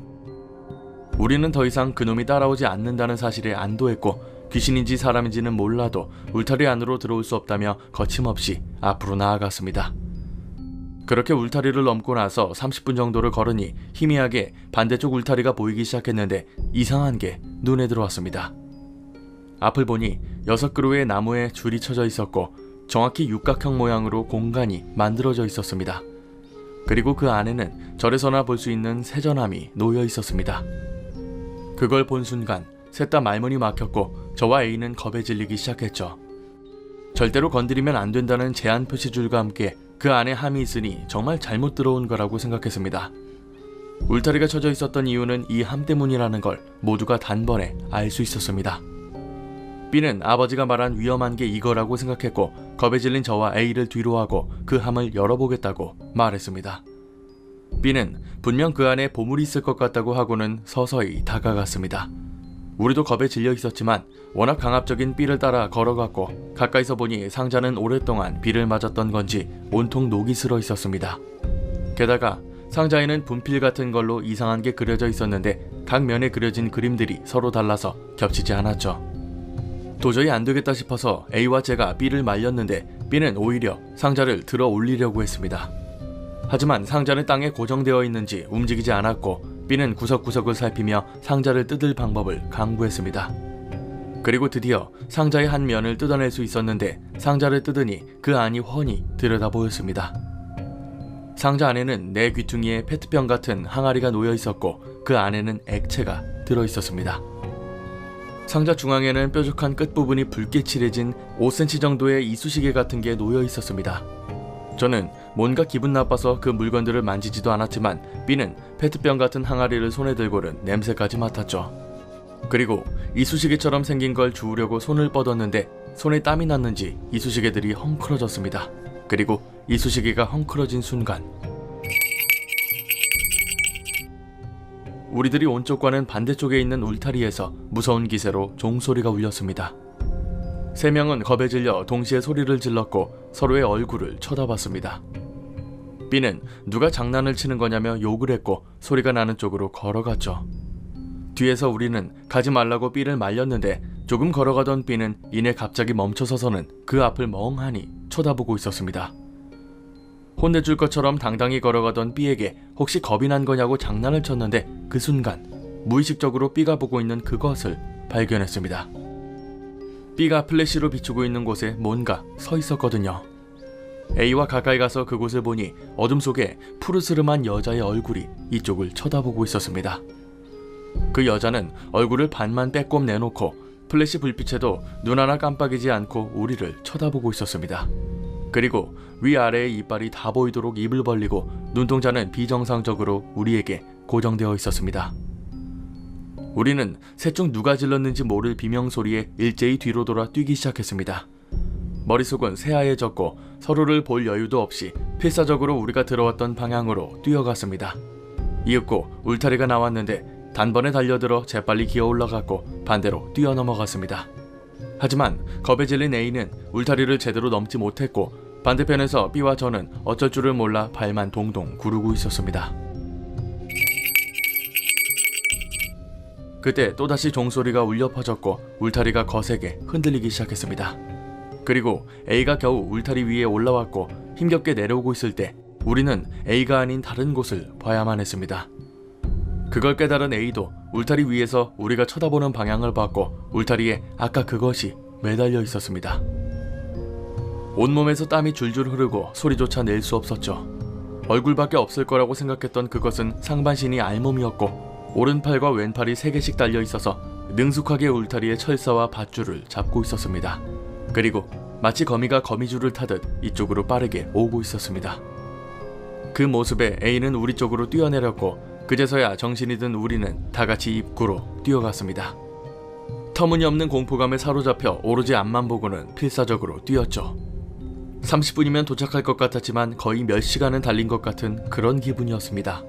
A: 우리는 더 이상 그놈이 따라오지 않는다는 사실에 안도했고 귀신인지 사람인지는 몰라도 울타리 안으로 들어올 수 없다며 거침없이 앞으로 나아갔습니다. 그렇게 울타리를 넘고 나서 30분 정도를 걸으니 희미하게 반대쪽 울타리가 보이기 시작했는데 이상한 게 눈에 들어왔습니다. 앞을 보니 6그루의 나무에 줄이 쳐져 있었고 정확히 육각형 모양으로 공간이 만들어져 있었습니다. 그리고 그 안에는 절에서나 볼 수 있는 세전함이 놓여 있었습니다. 그걸 본 순간 셋 다 말문이 막혔고 저와 A는 겁에 질리기 시작했죠. 절대로 건드리면 안 된다는 제한 표시줄과 함께 그 안에 함이 있으니 정말 잘못 들어온 거라고 생각했습니다. 울타리가 쳐져 있었던 이유는 이 함 때문이라는 걸 모두가 단번에 알 수 있었습니다. B는 아버지가 말한 위험한 게 이거라고 생각했고 겁에 질린 저와 A를 뒤로하고 그 함을 열어보겠다고 말했습니다. B는 분명 그 안에 보물이 있을 것 같다고 하고는 서서히 다가갔습니다. 우리도 겁에 질려 있었지만 워낙 강압적인 B를 따라 걸어갔고 가까이서 보니 상자는 오랫동안 비를 맞았던 건지 온통 녹이 슬어 있었습니다. 게다가 상자에는 분필 같은 걸로 이상한 게 그려져 있었는데 각 면에 그려진 그림들이 서로 달라서 겹치지 않았죠. 도저히 안 되겠다 싶어서 A와 제가 B를 말렸는데 B는 오히려 상자를 들어 올리려고 했습니다. 하지만 상자는 땅에 고정되어 있는지 움직이지 않았고 B는 구석구석을 살피며 상자를 뜯을 방법을 강구했습니다. 그리고 드디어 상자의 한 면을 뜯어낼 수 있었는데 상자를 뜯으니 그 안이 훤히 들여다 보였습니다. 상자 안에는 내 귀퉁이에 페트병 같은 항아리가 놓여 있었고 그 안에는 액체가 들어있었습니다. 상자 중앙에는 뾰족한 끝부분이 붉게 칠해진 5cm 정도의 이쑤시개 같은 게 놓여 있었습니다. 저는 뭔가 기분 나빠서 그 물건들을 만지지도 않았지만 B는 페트병 같은 항아리를 손에 들고는 냄새까지 맡았죠. 그리고 이쑤시개처럼 생긴 걸 주우려고 손을 뻗었는데 손에 땀이 났는지 이쑤시개들이 헝클어졌습니다. 그리고 이쑤시개가 헝클어진 순간 우리들이 온 쪽과는 반대쪽에 있는 울타리에서 무서운 기세로 종소리가 울렸습니다. 3명은 겁에 질려 동시에 소리를 질렀고 서로의 얼굴을 쳐다봤습니다. B는 누가 장난을 치는 거냐며 욕을 했고 소리가 나는 쪽으로 걸어갔죠. 뒤에서 우리는 가지 말라고 B를 말렸는데 조금 걸어가던 B는 이내 갑자기 멈춰서서는 그 앞을 멍하니 쳐다보고 있었습니다. 혼내줄 것처럼 당당히 걸어가던 B에게 혹시 겁이 난 거냐고 장난을 쳤는데 그 순간 무의식적으로 B가 보고 있는 그것을 발견했습니다. B가 플래시로 비추고 있는 곳에 뭔가 서 있었거든요. A와 가까이 가서 그곳을 보니 어둠 속에 푸르스름한 여자의 얼굴이 이쪽을 쳐다보고 있었습니다. 그 여자는 얼굴을 반만 빼꼼 내놓고 플래시 불빛에도 눈 하나 깜빡이지 않고 우리를 쳐다보고 있었습니다. 그리고 위아래의 이빨이 다 보이도록 입을 벌리고 눈동자는 비정상적으로 우리에게 고정되어 있었습니다. 우리는 셋 중 누가 질렀는지 모를 비명소리에 일제히 뒤로 돌아 뛰기 시작했습니다. 머릿속은 새하얘졌고 서로를 볼 여유도 없이 필사적으로 우리가 들어왔던 방향으로 뛰어갔습니다. 이윽고 울타리가 나왔는데 단번에 달려들어 재빨리 기어 올라갔고 반대로 뛰어넘어갔습니다. 하지만 겁에 질린 A는 울타리를 제대로 넘지 못했고 반대편에서 B와 저는 어쩔 줄을 몰라 발만 동동 구르고 있었습니다. 그때 또다시 종소리가 울려 퍼졌고 울타리가 거세게 흔들리기 시작했습니다. 그리고 A가 겨우 울타리 위에 올라왔고 힘겹게 내려오고 있을 때 우리는 A가 아닌 다른 곳을 봐야만 했습니다. 그걸 깨달은 A도 울타리 위에서 우리가 쳐다보는 방향을 봤고 울타리에 아까 그것이 매달려 있었습니다. 온몸에서 땀이 줄줄 흐르고 소리조차 낼 수 없었죠. 얼굴밖에 없을 거라고 생각했던 그것은 상반신이 알몸이었고 오른팔과 왼팔이 3개씩 달려 있어서 능숙하게 울타리의 철사와 밧줄을 잡고 있었습니다. 그리고 마치 거미가 거미줄을 타듯 이쪽으로 빠르게 오고 있었습니다. 그 모습에 A는 우리 쪽으로 뛰어내렸고 그제서야 정신이 든 우리는 다같이 입구로 뛰어갔습니다. 터무니없는 공포감에 사로잡혀 오로지 앞만 보고는 필사적으로 뛰었죠. 30분이면 도착할 것 같았지만 거의 몇 시간은 달린 것 같은 그런 기분이었습니다.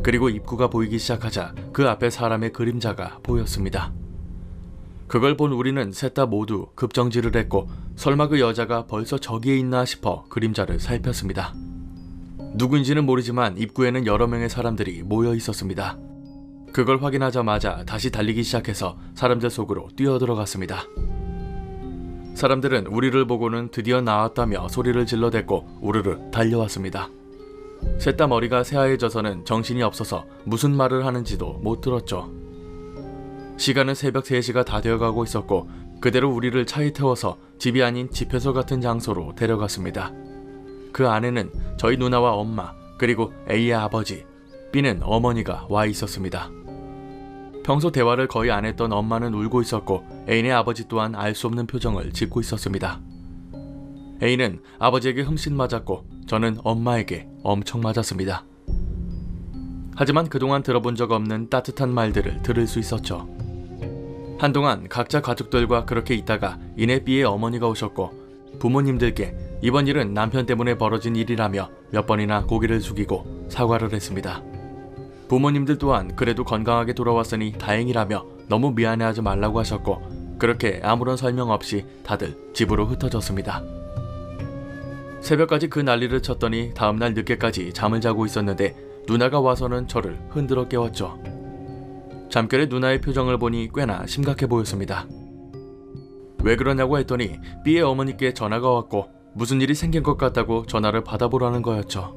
A: 그리고 입구가 보이기 시작하자 그 앞에 사람의 그림자가 보였습니다. 그걸 본 우리는 셋 다 모두 급정지를 했고 설마 그 여자가 벌써 저기에 있나 싶어 그림자를 살폈습니다. 누구인지는 모르지만 입구에는 여러 명의 사람들이 모여 있었습니다. 그걸 확인하자마자 다시 달리기 시작해서 사람들 속으로 뛰어들어갔습니다. 사람들은 우리를 보고는 드디어 나왔다며 소리를 질러댔고 우르르 달려왔습니다. 셋 다 머리가 새하얘져서는 정신이 없어서 무슨 말을 하는지도 못 들었죠. 시간은 새벽 3시가 다 되어가고 있었고 그대로 우리를 차에 태워서 집이 아닌 집회소 같은 장소로 데려갔습니다. 그 안에는 저희 누나와 엄마 그리고 A의 아버지, B는 어머니가 와 있었습니다. 평소 대화를 거의 안 했던 엄마는 울고 있었고 A의 아버지 또한 알 수 없는 표정을 짓고 있었습니다. A는 아버지에게 흠씬 맞았고 저는 엄마에게 엄청 맞았습니다. 하지만 그동안 들어본 적 없는 따뜻한 말들을 들을 수 있었죠. 한동안 각자 가족들과 그렇게 있다가 이내 B의 어머니가 오셨고 부모님들께 이번 일은 남편 때문에 벌어진 일이라며 몇 번이나 고개를 숙이고 사과를 했습니다. 부모님들 또한 그래도 건강하게 돌아왔으니 다행이라며 너무 미안해하지 말라고 하셨고 그렇게 아무런 설명 없이 다들 집으로 흩어졌습니다. 새벽까지 그 난리를 쳤더니 다음날 늦게까지 잠을 자고 있었는데 누나가 와서는 저를 흔들어 깨웠죠. 잠결에 누나의 표정을 보니 꽤나 심각해 보였습니다. 왜 그러냐고 했더니 B의 어머니께 전화가 왔고 무슨 일이 생긴 것 같다고 전화를 받아보라는 거였죠.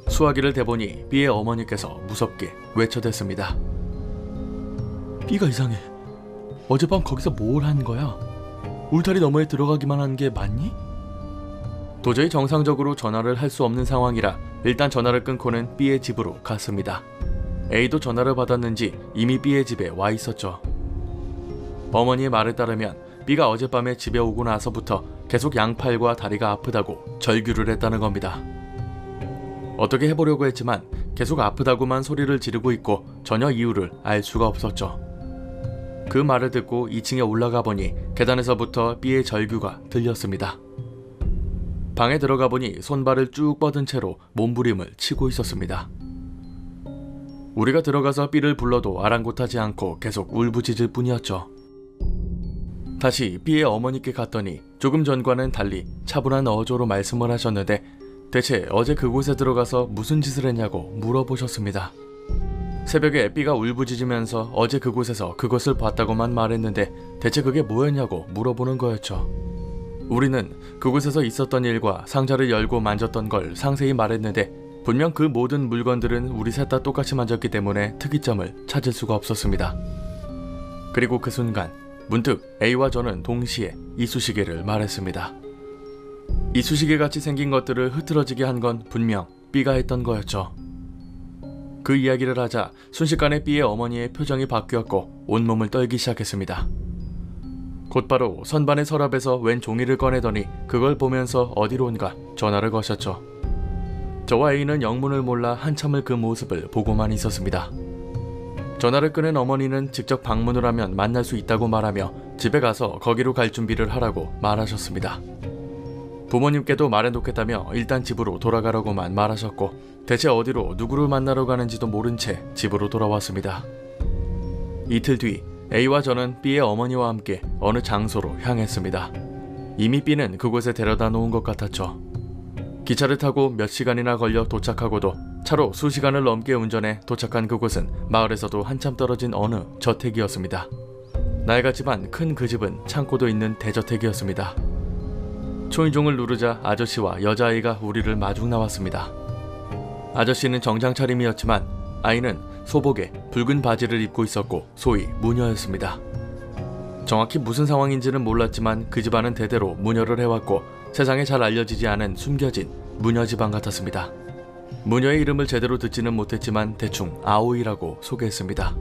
A: 수화기를 대보니 B의 어머니께서 무섭게 외쳐댔습니다. B가 이상해. 어젯밤 거기서 뭘 한 거야? 울타리 너머에 들어가기만 한 게 맞니? 도저히 정상적으로 전화를 할 수 없는 상황이라 일단 전화를 끊고는 B의 집으로 갔습니다. A도 전화를 받았는지 이미 B의 집에 와 있었죠. 어머니의 말에 따르면 B가 어젯밤에 집에 오고 나서부터 계속 양팔과 다리가 아프다고 절규를 했다는 겁니다. 어떻게 해보려고 했지만 계속 아프다고만 소리를 지르고 있고 전혀 이유를 알 수가 없었죠. 그 말을 듣고 2층에 올라가 보니 계단에서부터 B의 절규가 들렸습니다. 방에 들어가 보니 손발을 쭉 뻗은 채로 몸부림을 치고 있었습니다. 우리가 들어가서 B를 불러도 아랑곳하지 않고 계속 울부짖을 뿐이었죠. 다시 B의 어머니께 갔더니 조금 전과는 달리 차분한 어조로 말씀을 하셨는데 대체 어제 그곳에 들어가서 무슨 짓을 했냐고 물어보셨습니다. 새벽에 B가 울부짖으면서 어제 그곳에서 그것을 봤다고만 말했는데 대체 그게 뭐였냐고 물어보는 거였죠. 우리는 그곳에서 있었던 일과 상자를 열고 만졌던 걸 상세히 말했는데 분명 그 모든 물건들은 우리 셋 다 똑같이 만졌기 때문에 특이점을 찾을 수가 없었습니다. 그리고 그 순간 문득 A와 저는 동시에 이쑤시개를 말했습니다. 이쑤시개같이 생긴 것들을 흐트러지게 한 건 분명 B가 했던 거였죠. 그 이야기를 하자 순식간에 B의 어머니의 표정이 바뀌었고 온몸을 떨기 시작했습니다. 곧바로 선반의 서랍에서 웬 종이를 꺼내더니 그걸 보면서 어디론가 전화를 거셨죠. 저와 A는 영문을 몰라 한참을 그 모습을 보고만 있었습니다. 전화를 끊은 어머니는 직접 방문을 하면 만날 수 있다고 말하며 집에 가서 거기로 갈 준비를 하라고 말하셨습니다. 부모님께도 말해놓겠다며 일단 집으로 돌아가라고만 말하셨고 대체 어디로 누구를 만나러 가는지도 모른 채 집으로 돌아왔습니다. 이틀 뒤 A와 저는 B의 어머니와 함께 어느 장소로 향했습니다. 이미 B는 그곳에 데려다 놓은 것 같았죠. 기차를 타고 몇 시간이나 걸려 도착하고도 차로 수시간을 넘게 운전해 도착한 그곳은 마을에서도 한참 떨어진 어느 저택이었습니다. 낡았지만 큰 그 집은 창고도 있는 대저택이었습니다. 초인종을 누르자 아저씨와 여자아이가 우리를 마중 나왔습니다. 아저씨는 정장 차림이었지만 아이는 소복에 붉은 바지를 입고 있었고 소위 무녀였습니다. 정확히 무슨 상황인지는 몰랐지만 그 집안은 대대로 무녀를 해왔고 세상에 잘 알려지지 않은 숨겨진 무녀 집안 같았습니다. 무녀의 이름을 제대로 듣지는 못했지만 대충 아오이라고 소개했습니다.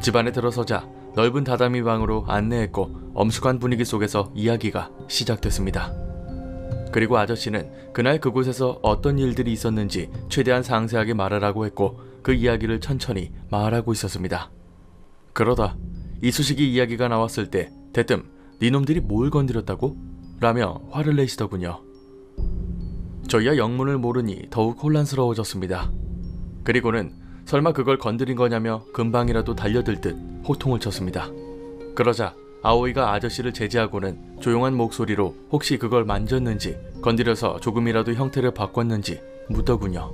A: 집안에 들어서자 넓은 다다미 방으로 안내했고 엄숙한 분위기 속에서 이야기가 시작됐습니다. 그리고 아저씨는 그날 그곳에서 어떤 일들이 있었는지 최대한 상세하게 말하라고 했고 그 이야기를 천천히 말하고 있었습니다. 그러다 이쑤시개 이야기가 나왔을 때 대뜸 니놈들이 뭘 건드렸다고? 라며 화를 내시더군요. 저희야 영문을 모르니 더욱 혼란스러워졌습니다. 그리고는 설마 그걸 건드린 거냐며 금방이라도 달려들 듯 호통을 쳤습니다. 그러자 아오이가 아저씨를 제지하고는 조용한 목소리로 혹시 그걸 만졌는지 건드려서 조금이라도 형태를 바꿨는지 묻더군요.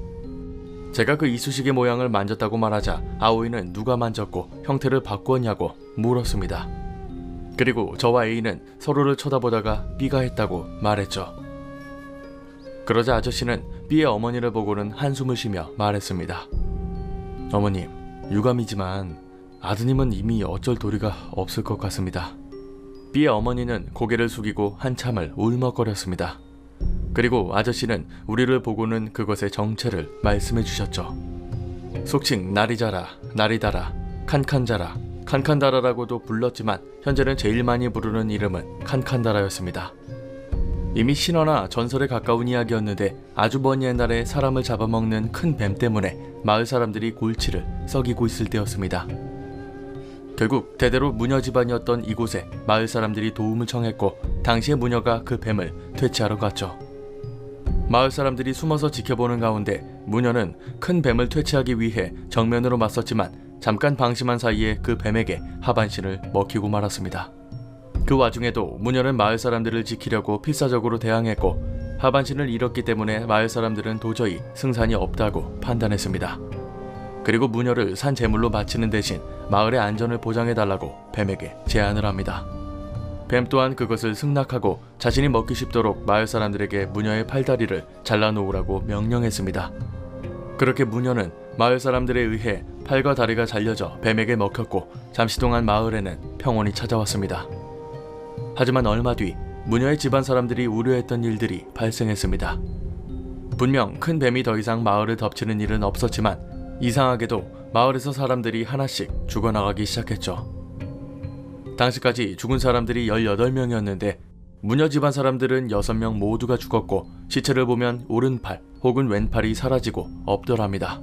A: 제가 그 이쑤시개 모양을 만졌다고 말하자 아오이는 누가 만졌고 형태를 바꾸었냐고 물었습니다. 그리고 저와 A는 서로를 쳐다보다가 B가 했다고 말했죠. 그러자 아저씨는 B의 어머니를 보고는 한숨을 쉬며 말했습니다. 어머님, 유감이지만 아드님은 이미 어쩔 도리가 없을 것 같습니다. B의 어머니는 고개를 숙이고 한참을 울먹거렸습니다. 그리고 아저씨는 우리를 보고는 그것의 정체를 말씀해 주셨죠. 속칭 나리자라, 나리다라, 칸칸자라, 칸칸다라라고도 불렀지만 현재는 제일 많이 부르는 이름은 칸칸다라였습니다. 이미 신화나 전설에 가까운 이야기였는데 아주 먼 옛날에 사람을 잡아먹는 큰 뱀 때문에 마을 사람들이 골치를 썩이고 있을 때였습니다. 결국 대대로 무녀 집안이었던 이곳에 마을 사람들이 도움을 청했고 당시에 무녀가 그 뱀을 퇴치하러 갔죠. 마을 사람들이 숨어서 지켜보는 가운데 무녀는 큰 뱀을 퇴치하기 위해 정면으로 맞섰지만 잠깐 방심한 사이에 그 뱀에게 하반신을 먹히고 말았습니다. 그 와중에도 무녀는 마을 사람들을 지키려고 필사적으로 대항했고 하반신을 잃었기 때문에 마을 사람들은 도저히 승산이 없다고 판단했습니다. 그리고 무녀를 산 제물로 바치는 대신 마을의 안전을 보장해달라고 뱀에게 제안을 합니다. 뱀 또한 그것을 승낙하고 자신이 먹기 쉽도록 마을 사람들에게 무녀의 팔다리를 잘라놓으라고 명령했습니다. 그렇게 무녀는 마을 사람들에 의해 팔과 다리가 잘려져 뱀에게 먹혔고 잠시 동안 마을에는 평온이 찾아왔습니다. 하지만 얼마 뒤 무녀의 집안 사람들이 우려했던 일들이 발생했습니다. 분명 큰 뱀이 더 이상 마을을 덮치는 일은 없었지만 이상하게도 마을에서 사람들이 하나씩 죽어나가기 시작했죠. 당시까지 죽은 사람들이 18명이었는데 무녀 집안 사람들은 6명 모두가 죽었고 시체를 보면 오른팔 혹은 왼팔이 사라지고 없더랍니다.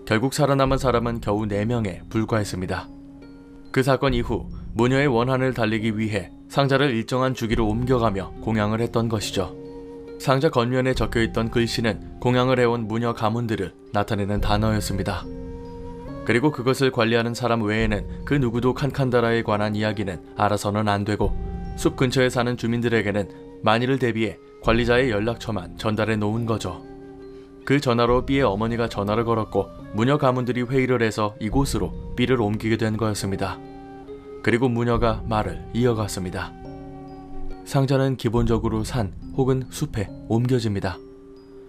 A: 결국 살아남은 사람은 겨우 4명에 불과했습니다. 그 사건 이후 무녀의 원한을 달리기 위해 상자를 일정한 주기로 옮겨가며 공양을 했던 것이죠. 상자 겉면에 적혀있던 글씨는 공양을 해온 무녀 가문들을 나타내는 단어였습니다. 그리고 그것을 관리하는 사람 외에는 그 누구도 칸칸다라에 관한 이야기는 알아서는 안 되고 숲 근처에 사는 주민들에게는 만일을 대비해 관리자의 연락처만 전달해 놓은 거죠. 그 전화로 B의 어머니가 전화를 걸었고 무녀 가문들이 회의를 해서 이곳으로 B를 옮기게 된 거였습니다. 그리고 무녀가 말을 이어갔습니다. 상자는 기본적으로 산 혹은 숲에 옮겨집니다.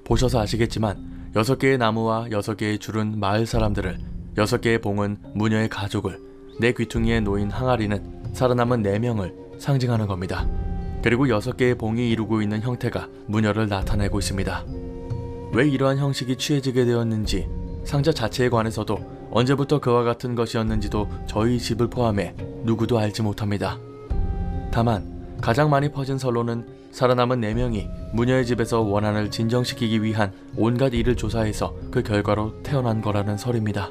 A: 보셔서 아시겠지만 6개의 나무와 6개의 줄은 마을 사람들을, 6개의 봉은 무녀의 가족을, 내 귀퉁이에 놓인 항아리는 살아남은 4명을 상징하는 겁니다. 그리고 6개의 봉이 이루고 있는 형태가 무녀를 나타내고 있습니다. 왜 이러한 형식이 취해지게 되었는지, 상자 자체에 관해서도 언제부터 그와 같은 것이었는지도 저희 집을 포함해 누구도 알지 못합니다. 다만 가장 많이 퍼진 설로는 살아남은 4명이 무녀의 집에서 원한을 진정시키기 위한 온갖 일을 조사해서 그 결과로 태어난 거라는 설입니다.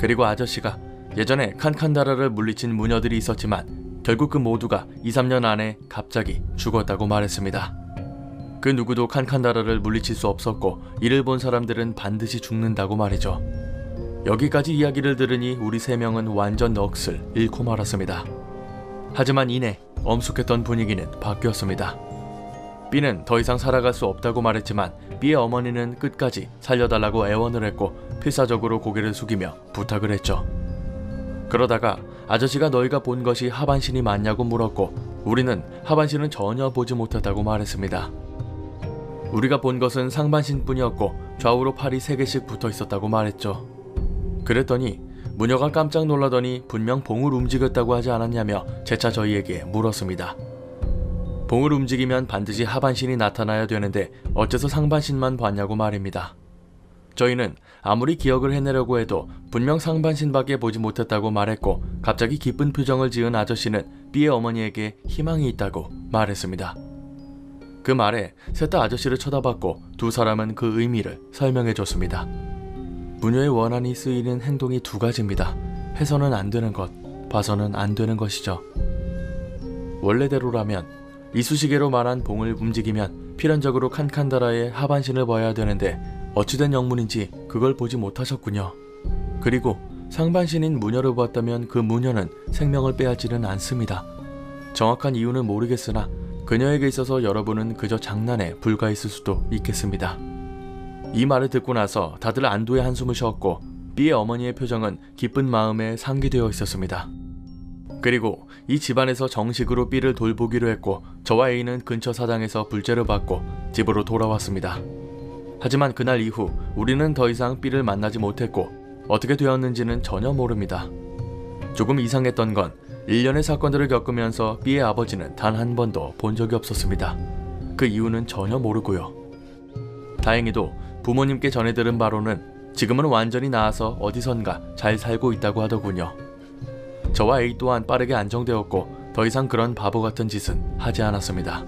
A: 그리고 아저씨가 예전에 칸칸다라를 물리친 무녀들이 있었지만 결국 그 모두가 2-3년 안에 갑자기 죽었다고 말했습니다. 그 누구도 칸칸다라를 물리칠 수 없었고 이를 본 사람들은 반드시 죽는다고 말이죠. 여기까지 이야기를 들으니 우리 3명은 완전 넋을 잃고 말았습니다. 하지만 이내 엄숙했던 분위기는 바뀌었습니다. B는 더 이상 살아갈 수 없다고 말했지만 B의 어머니는 끝까지 살려달라고 애원을 했고 필사적으로 고개를 숙이며 부탁을 했죠. 그러다가 아저씨가 너희가 본 것이 하반신이 맞냐고 물었고 우리는 하반신은 전혀 보지 못했다고 말했습니다. 우리가 본 것은 상반신뿐이었고 좌우로 팔이 3개씩 붙어 있었다고 말했죠. 그랬더니 무녀가 깜짝 놀라더니 분명 봉을 움직였다고 하지 않았냐며 재차 저희에게 물었습니다. 봉을 움직이면 반드시 하반신이 나타나야 되는데 어째서 상반신만 봤냐고 말입니다. 저희는 아무리 기억을 해내려고 해도 분명 상반신밖에 보지 못했다고 말했고 갑자기 기쁜 표정을 지은 아저씨는 B의 어머니에게 희망이 있다고 말했습니다. 그 말에 셋 다 아저씨를 쳐다봤고 두 사람은 그 의미를 설명해줬습니다. 무녀의 원한이 쓰이는 행동이 2가지입니다. 해서는 안 되는 것, 봐서는 안 되는 것이죠. 원래대로라면 이쑤시개로 말한 봉을 움직이면 필연적으로 칸칸다라의 하반신을 봐야 되는데 어찌된 영문인지 그걸 보지 못하셨군요. 그리고 상반신인 무녀를 보았다면 그 무녀는 생명을 빼앗지는 않습니다. 정확한 이유는 모르겠으나 그녀에게 있어서 여러분은 그저 장난에 불과했을 수도 있겠습니다. 이 말을 듣고 나서 다들 안도의 한숨을 쉬었고 B의 어머니의 표정은 기쁜 마음에 상기되어 있었습니다. 그리고 이 집안에서 정식으로 B를 돌보기로 했고 저와 A는 근처 사당에서 불제를 받고 집으로 돌아왔습니다. 하지만 그날 이후 우리는 더 이상 B를 만나지 못했고 어떻게 되었는지는 전혀 모릅니다. 조금 이상했던 건 1년의 사건들을 겪으면서 B의 아버지는 단 한 번도 본 적이 없었습니다. 그 이유는 전혀 모르고요. 다행히도 부모님께 전해들은 바로는 지금은 완전히 나아서 어디선가 잘 살고 있다고 하더군요. 저와 A 또한 빠르게 안정되었고 더 이상 그런 바보 같은 짓은 하지 않았습니다.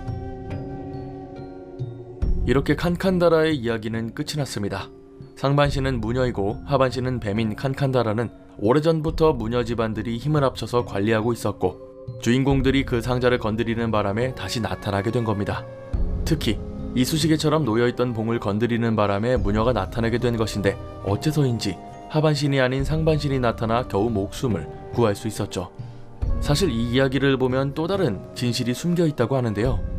A: 이렇게 칸칸다라의 이야기는 끝이 났습니다. 상반신은 무녀이고 하반신은 뱀인 칸칸다라는 오래전부터 무녀 집안들이 힘을 합쳐서 관리하고 있었고 주인공들이 그 상자를 건드리는 바람에 다시 나타나게 된 겁니다. 특히 이쑤시개처럼 놓여있던 봉을 건드리는 바람에 무녀가 나타나게 된 것인데 어째서인지 하반신이 아닌 상반신이 나타나 겨우 목숨을 구할 수 있었죠. 사실 이 이야기를 보면 또 다른 진실이 숨겨있다고 하는데요.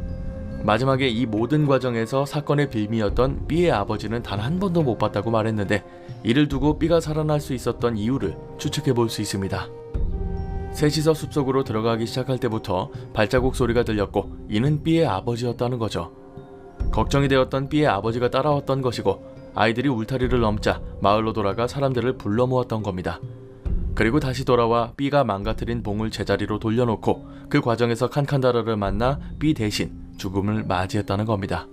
A: 마지막에 이 모든 과정에서 사건의 빌미였던 B의 아버지는 단 한 번도 못 봤다고 말했는데 이를 두고 B가 살아날 수 있었던 이유를 추측해 볼 수 있습니다. 셋이서 숲속으로 들어가기 시작할 때부터 발자국 소리가 들렸고 이는 B의 아버지였다는 거죠. 걱정이 되었던 B의 아버지가 따라왔던 것이고 아이들이 울타리를 넘자 마을로 돌아가 사람들을 불러 모았던 겁니다. 그리고 다시 돌아와 B가 망가뜨린 봉을 제자리로 돌려놓고 그 과정에서 칸칸다라를 만나 B 대신 죽음을 맞이했다는 겁니다.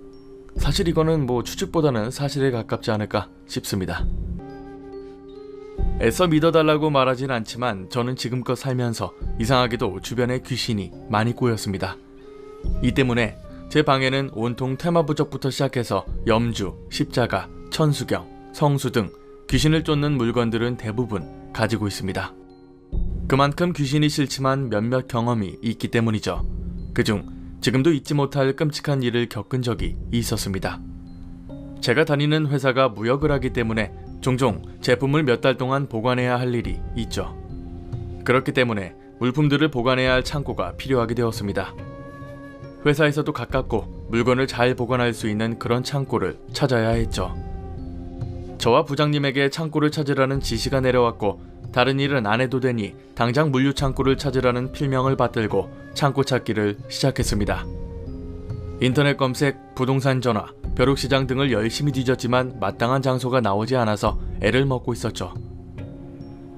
A: 사실 이거는 추측보다는 사실에 가깝지 않을까 싶습니다. 애써 믿어달라고 말하진 않지만 저는 지금껏 살면서 이상하게도 주변에 귀신이 많이 꼬였습니다. 이 때문에 제 방에는 온통 테마부적부터 시작해서 염주, 십자가, 천수경, 성수 등 귀신을 쫓는 물건들은 대부분 가지고 있습니다. 그만큼 귀신이 싫지만 몇몇 경험이 있기 때문이죠. 그중 지금도 잊지 못할 끔찍한 일을 겪은 적이 있었습니다. 제가 다니는 회사가 무역을 하기 때문에 종종 제품을 몇 달 동안 보관해야 할 일이 있죠. 그렇기 때문에 물품들을 보관해야 할 창고가 필요하게 되었습니다. 회사에서도 가깝고 물건을 잘 보관할 수 있는 그런 창고를 찾아야 했죠. 저와 부장님에게 창고를 찾으라는 지시가 내려왔고 다른 일은 안 해도 되니 당장 물류 창고를 찾으라는 필명을 받들고 창고 찾기를 시작했습니다. 인터넷 검색, 부동산 전화, 벼룩시장 등을 열심히 뒤졌지만 마땅한 장소가 나오지 않아서 애를 먹고 있었죠.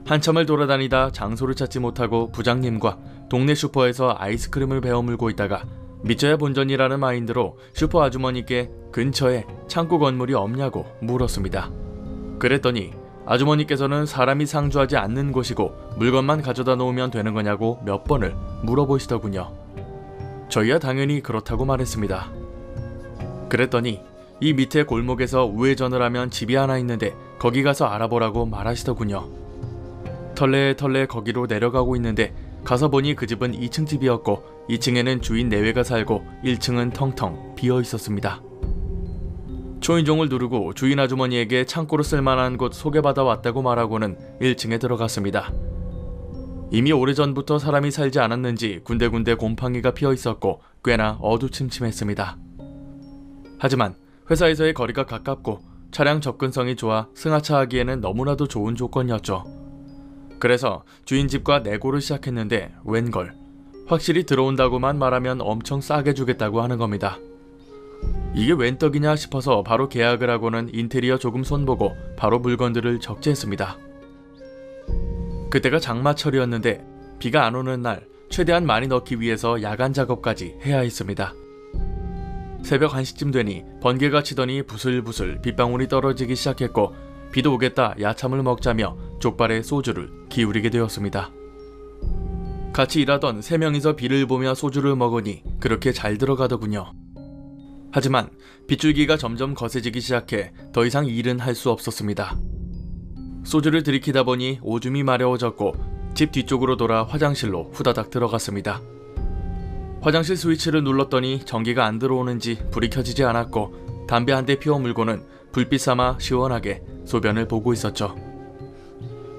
A: 한참을 돌아다니다 장소를 찾지 못하고 부장님과 동네 슈퍼에서 아이스크림을 베어 물고 있다가 믿져야 본전이라는 마인드로 슈퍼 아주머니께 근처에 창고 건물이 없냐고 물었습니다. 그랬더니 아주머니께서는 사람이 상주하지 않는 곳이고 물건만 가져다 놓으면 되는 거냐고 몇 번을 물어보시더군요. 저희야 당연히 그렇다고 말했습니다. 그랬더니 이 밑에 골목에서 우회전을 하면 집이 하나 있는데 거기 가서 알아보라고 말하시더군요. 털레털레 거기로 내려가고 있는데 가서 보니 그 집은 2층 집이었고 2층에는 주인 내외가 살고 1층은 텅텅 비어 있었습니다. 초인종을 누르고 주인 아주머니에게 창고로 쓸만한 곳 소개받아 왔다고 말하고는 1층에 들어갔습니다. 이미 오래전부터 사람이 살지 않았는지 군데군데 곰팡이가 피어 있었고 꽤나 어두침침했습니다. 하지만 회사에서의 거리가 가깝고 차량 접근성이 좋아 승하차 하기에는 너무나도 좋은 조건이었죠. 그래서 주인 집과 내고를 시작했는데 웬걸 확실히 들어온다고만 말하면 엄청 싸게 주겠다고 하는 겁니다. 이게 웬 떡이냐 싶어서 바로 계약을 하고는 인테리어 조금 손보고 바로 물건들을 적재했습니다. 그때가 장마철이었는데 비가 안 오는 날 최대한 많이 넣기 위해서 야간 작업까지 해야 했습니다. 새벽 1시쯤 되니 번개가 치더니 부슬부슬 빗방울이 떨어지기 시작했고 비도 오겠다 야참을 먹자며 족발에 소주를 기울이게 되었습니다. 같이 일하던 3명이서 비를 보며 소주를 먹으니 그렇게 잘 들어가더군요. 하지만 빗줄기가 점점 거세지기 시작해 더 이상 일은 할 수 없었습니다. 소주를 들이키다 보니 오줌이 마려워졌고 집 뒤쪽으로 돌아 화장실로 후다닥 들어갔습니다. 화장실 스위치를 눌렀더니 전기가 안 들어오는지 불이 켜지지 않았고 담배 한 대 피워 물고는 불빛 삼아 시원하게 소변을 보고 있었죠.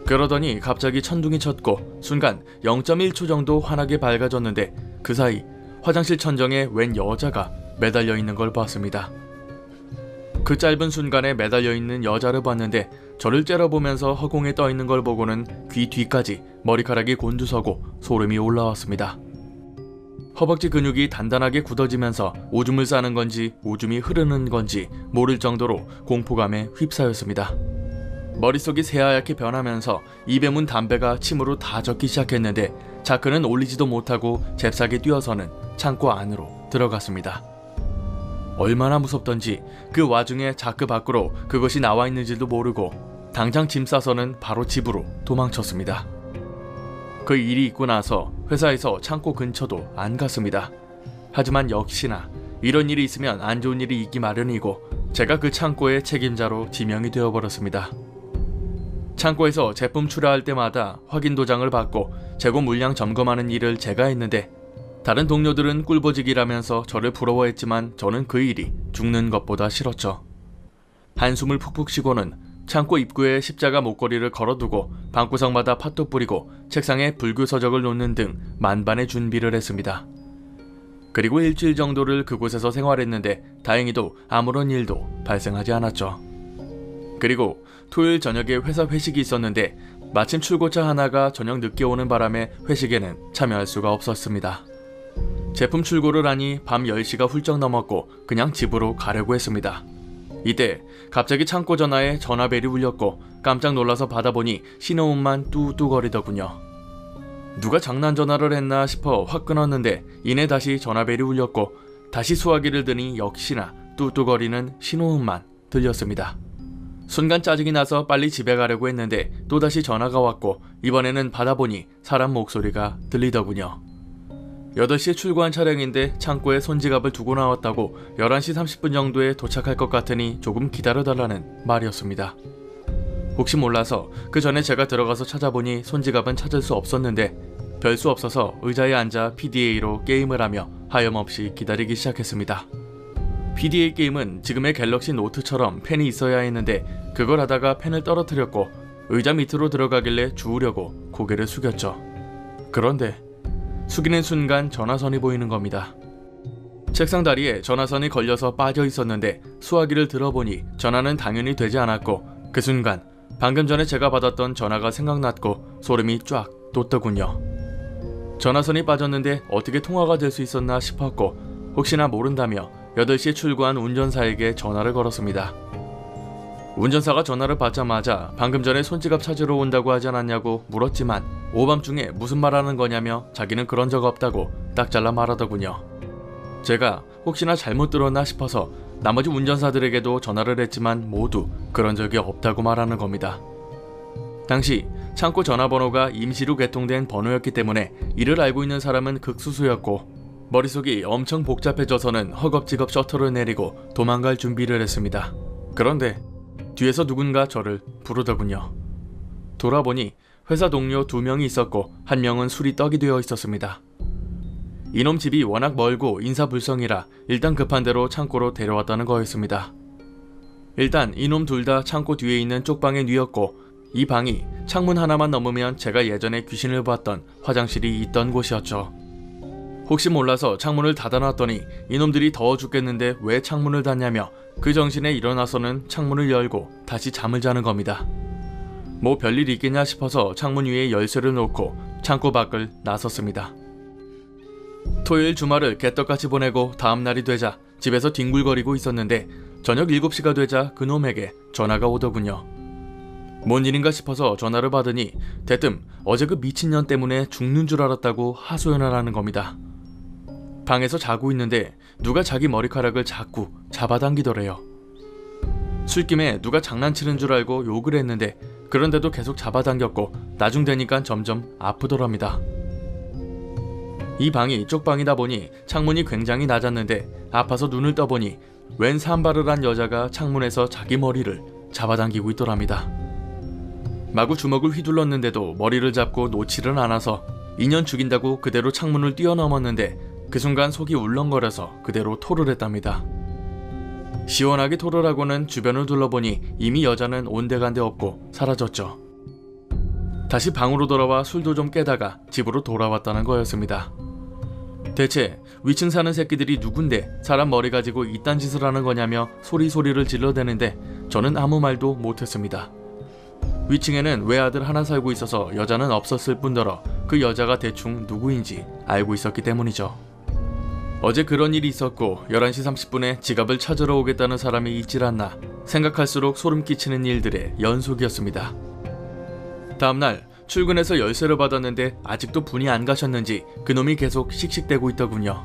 A: 그러더니 갑자기 천둥이 쳤고 순간 0.1초 정도 환하게 밝아졌는데 그 사이 화장실 천정에 웬 여자가 매달려 있는 걸 봤습니다. 그 짧은 순간에 매달려 있는 여자를 봤는데 저를 째려보면서 허공에 떠 있는 걸 보고는 귀 뒤까지 머리카락이 곤두서고 소름이 올라왔습니다. 허벅지 근육이 단단하게 굳어지면서 오줌을 싸는 건지 오줌이 흐르는 건지 모를 정도로 공포감에 휩싸였습니다. 머릿속이 새하얗게 변하면서 입에 문 담배가 침으로 다 젖기 시작했는데 자크는 올리지도 못하고 잽싸게 뛰어서는 창고 안으로 들어갔습니다. 얼마나 무섭던지 그 와중에 자크 밖으로 그것이 나와 있는지도 모르고 당장 짐 싸서는 바로 집으로 도망쳤습니다. 그 일이 있고 나서 회사에서 창고 근처도 안 갔습니다. 하지만 역시나 이런 일이 있으면 안 좋은 일이 있기 마련이고 제가 그 창고의 책임자로 지명이 되어버렸습니다. 창고에서 제품 출하할 때마다 확인 도장을 받고 재고 물량 점검하는 일을 제가 했는데 다른 동료들은 꿀보직이라면서 저를 부러워했지만 저는 그 일이 죽는 것보다 싫었죠. 한숨을 푹푹 쉬고는 창고 입구에 십자가 목걸이를 걸어두고 방구석마다 팥도 뿌리고 책상에 불교 서적을 놓는 등 만반의 준비를 했습니다. 그리고 일주일 정도를 그곳에서 생활했는데 다행히도 아무런 일도 발생하지 않았죠. 그리고 토요일 저녁에 회사 회식이 있었는데 마침 출고차 하나가 저녁 늦게 오는 바람에 회식에는 참여할 수가 없었습니다. 제품 출고를 하니 밤 10시가 훌쩍 넘었고 그냥 집으로 가려고 했습니다. 이때 갑자기 창고 전화에 전화벨이 울렸고 깜짝 놀라서 받아보니 신호음만 뚜뚜거리더군요. 누가 장난 전화를 했나 싶어 확 끊었는데 이내 다시 전화벨이 울렸고 다시 수화기를 드니 역시나 뚜뚜거리는 신호음만 들렸습니다. 순간 짜증이 나서 빨리 집에 가려고 했는데 또다시 전화가 왔고 이번에는 받아보니 사람 목소리가 들리더군요. 8시에 출고한 차량인데 창고에 손지갑을 두고 나왔다고 11시 30분 정도에 도착할 것 같으니 조금 기다려달라는 말이었습니다. 혹시 몰라서 그 전에 제가 들어가서 찾아보니 손지갑은 찾을 수 없었는데 별 수 없어서 의자에 앉아 PDA로 게임을 하며 하염없이 기다리기 시작했습니다. PDA 게임은 지금의 갤럭시 노트처럼 펜이 있어야 했는데 그걸 하다가 펜을 떨어뜨렸고 의자 밑으로 들어가길래 주우려고 고개를 숙였죠. 그런데 숙이는 순간 전화선이 보이는 겁니다. 책상 다리에 전화선이 걸려서 빠져 있었는데 수화기를 들어보니 전화는 당연히 되지 않았고 그 순간 방금 전에 제가 받았던 전화가 생각났고 소름이 쫙 돋더군요. 전화선이 빠졌는데 어떻게 통화가 될 수 있었나 싶었고 혹시나 모른다며 8시에 출고한 운전사에게 전화를 걸었습니다. 운전사가 전화를 받자마자 방금 전에 손지갑 찾으러 온다고 하지 않았냐고 물었지만 오밤중에 무슨 말하는 거냐며 자기는 그런 적 없다고 딱 잘라 말하더군요. 제가 혹시나 잘못 들었나 싶어서 나머지 운전사들에게도 전화를 했지만 모두 그런 적이 없다고 말하는 겁니다. 당시 창고 전화번호가 임시로 개통된 번호였기 때문에 이를 알고 있는 사람은 극소수였고 머릿속이 엄청 복잡해져서는 허겁지겁 셔터를 내리고 도망갈 준비를 했습니다. 그런데 뒤에서 누군가 저를 부르더군요. 돌아보니 회사 동료 2명이 있었고 1명은 술이 떡이 되어 있었습니다. 이놈 집이 워낙 멀고 인사불성이라 일단 급한 대로 창고로 데려왔다는 거였습니다. 일단 이놈 둘 다 창고 뒤에 있는 쪽방에 뉘었고 이 방이 창문 하나만 넘으면 제가 예전에 귀신을 봤던 화장실이 있던 곳이었죠. 혹시 몰라서 창문을 닫아놨더니 이놈들이 더워 죽겠는데 왜 창문을 닫냐며 그 정신에 일어나서는 창문을 열고 다시 잠을 자는 겁니다. 뭐 별일 있겠냐 싶어서 창문 위에 열쇠를 놓고 창고 밖을 나섰습니다. 토요일 주말을 개떡같이 보내고 다음날이 되자 집에서 뒹굴거리고 있었는데 저녁 7시가 되자 그놈에게 전화가 오더군요. 뭔 일인가 싶어서 전화를 받으니 대뜸 어제 그 미친년 때문에 죽는 줄 알았다고 하소연을 하는 겁니다. 방에서 자고 있는데 누가 자기 머리카락을 자꾸 잡아당기더래요. 술김에 누가 장난치는 줄 알고 욕을 했는데 그런데도 계속 잡아당겼고 나중 되니까 점점 아프더랍니다. 이 방이 쪽방이다 보니 창문이 굉장히 낮았는데 아파서 눈을 떠보니 웬 산발을 한 여자가 창문에서 자기 머리를 잡아당기고 있더랍니다. 마구 주먹을 휘둘렀는데도 머리를 잡고 놓지를 않아서 인연 죽인다고 그대로 창문을 뛰어넘었는데 그 순간 속이 울렁거려서 그대로 토를 했답니다. 시원하게 토를 하고는 주변을 둘러보니 이미 여자는 온데간데 없고 사라졌죠. 다시 방으로 돌아와 술도 좀 깨다가 집으로 돌아왔다는 거였습니다. 대체 위층 사는 새끼들이 누군데 사람 머리 가지고 이딴 짓을 하는 거냐며 소리소리를 질러대는데 저는 아무 말도 못했습니다. 위층에는 외아들 하나 살고 있어서 여자는 없었을 뿐더러 그 여자가 대충 누구인지 알고 있었기 때문이죠. 어제 그런 일이 있었고 11시 30분에 지갑을 찾으러 오겠다는 사람이 있질 않나 생각할수록 소름 끼치는 일들의 연속이었습니다. 다음날 출근해서 열쇠를 받았는데 아직도 분이 안 가셨는지 그놈이 계속 씩씩대고 있더군요.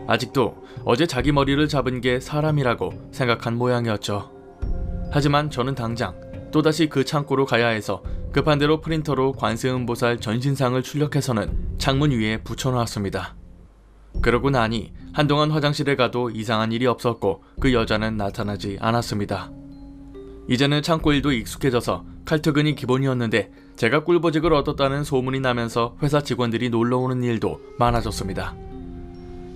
A: 아직도 어제 자기 머리를 잡은 게 사람이라고 생각한 모양이었죠. 하지만 저는 당장 또다시 그 창고로 가야 해서 급한 대로 프린터로 관세음보살 전신상을 출력해서는 창문 위에 붙여놓았습니다. 그러고 나니 한동안 화장실에 가도 이상한 일이 없었고 그 여자는 나타나지 않았습니다. 이제는 창고 일도 익숙해져서 칼퇴근이 기본이었는데 제가 꿀보직을 얻었다는 소문이 나면서 회사 직원들이 놀러오는 일도 많아졌습니다.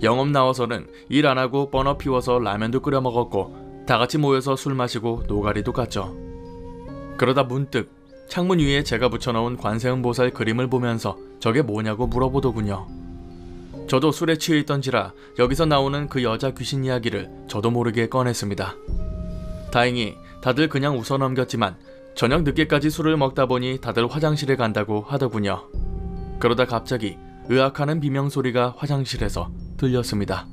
A: 영업 나와서는 일 안하고 버너 피워서 라면도 끓여 먹었고 다같이 모여서 술 마시고 노가리도 갔죠. 그러다 문득 창문 위에 제가 붙여놓은 관세음보살 그림을 보면서 저게 뭐냐고 물어보더군요. 저도 술에 취해 있던지라 여기서 나오는 그 여자 귀신 이야기를 저도 모르게 꺼냈습니다. 다행히 다들 그냥 웃어넘겼지만 저녁 늦게까지 술을 먹다 보니 다들 화장실에 간다고 하더군요. 그러다 갑자기 으악하는 비명소리가 화장실에서 들렸습니다.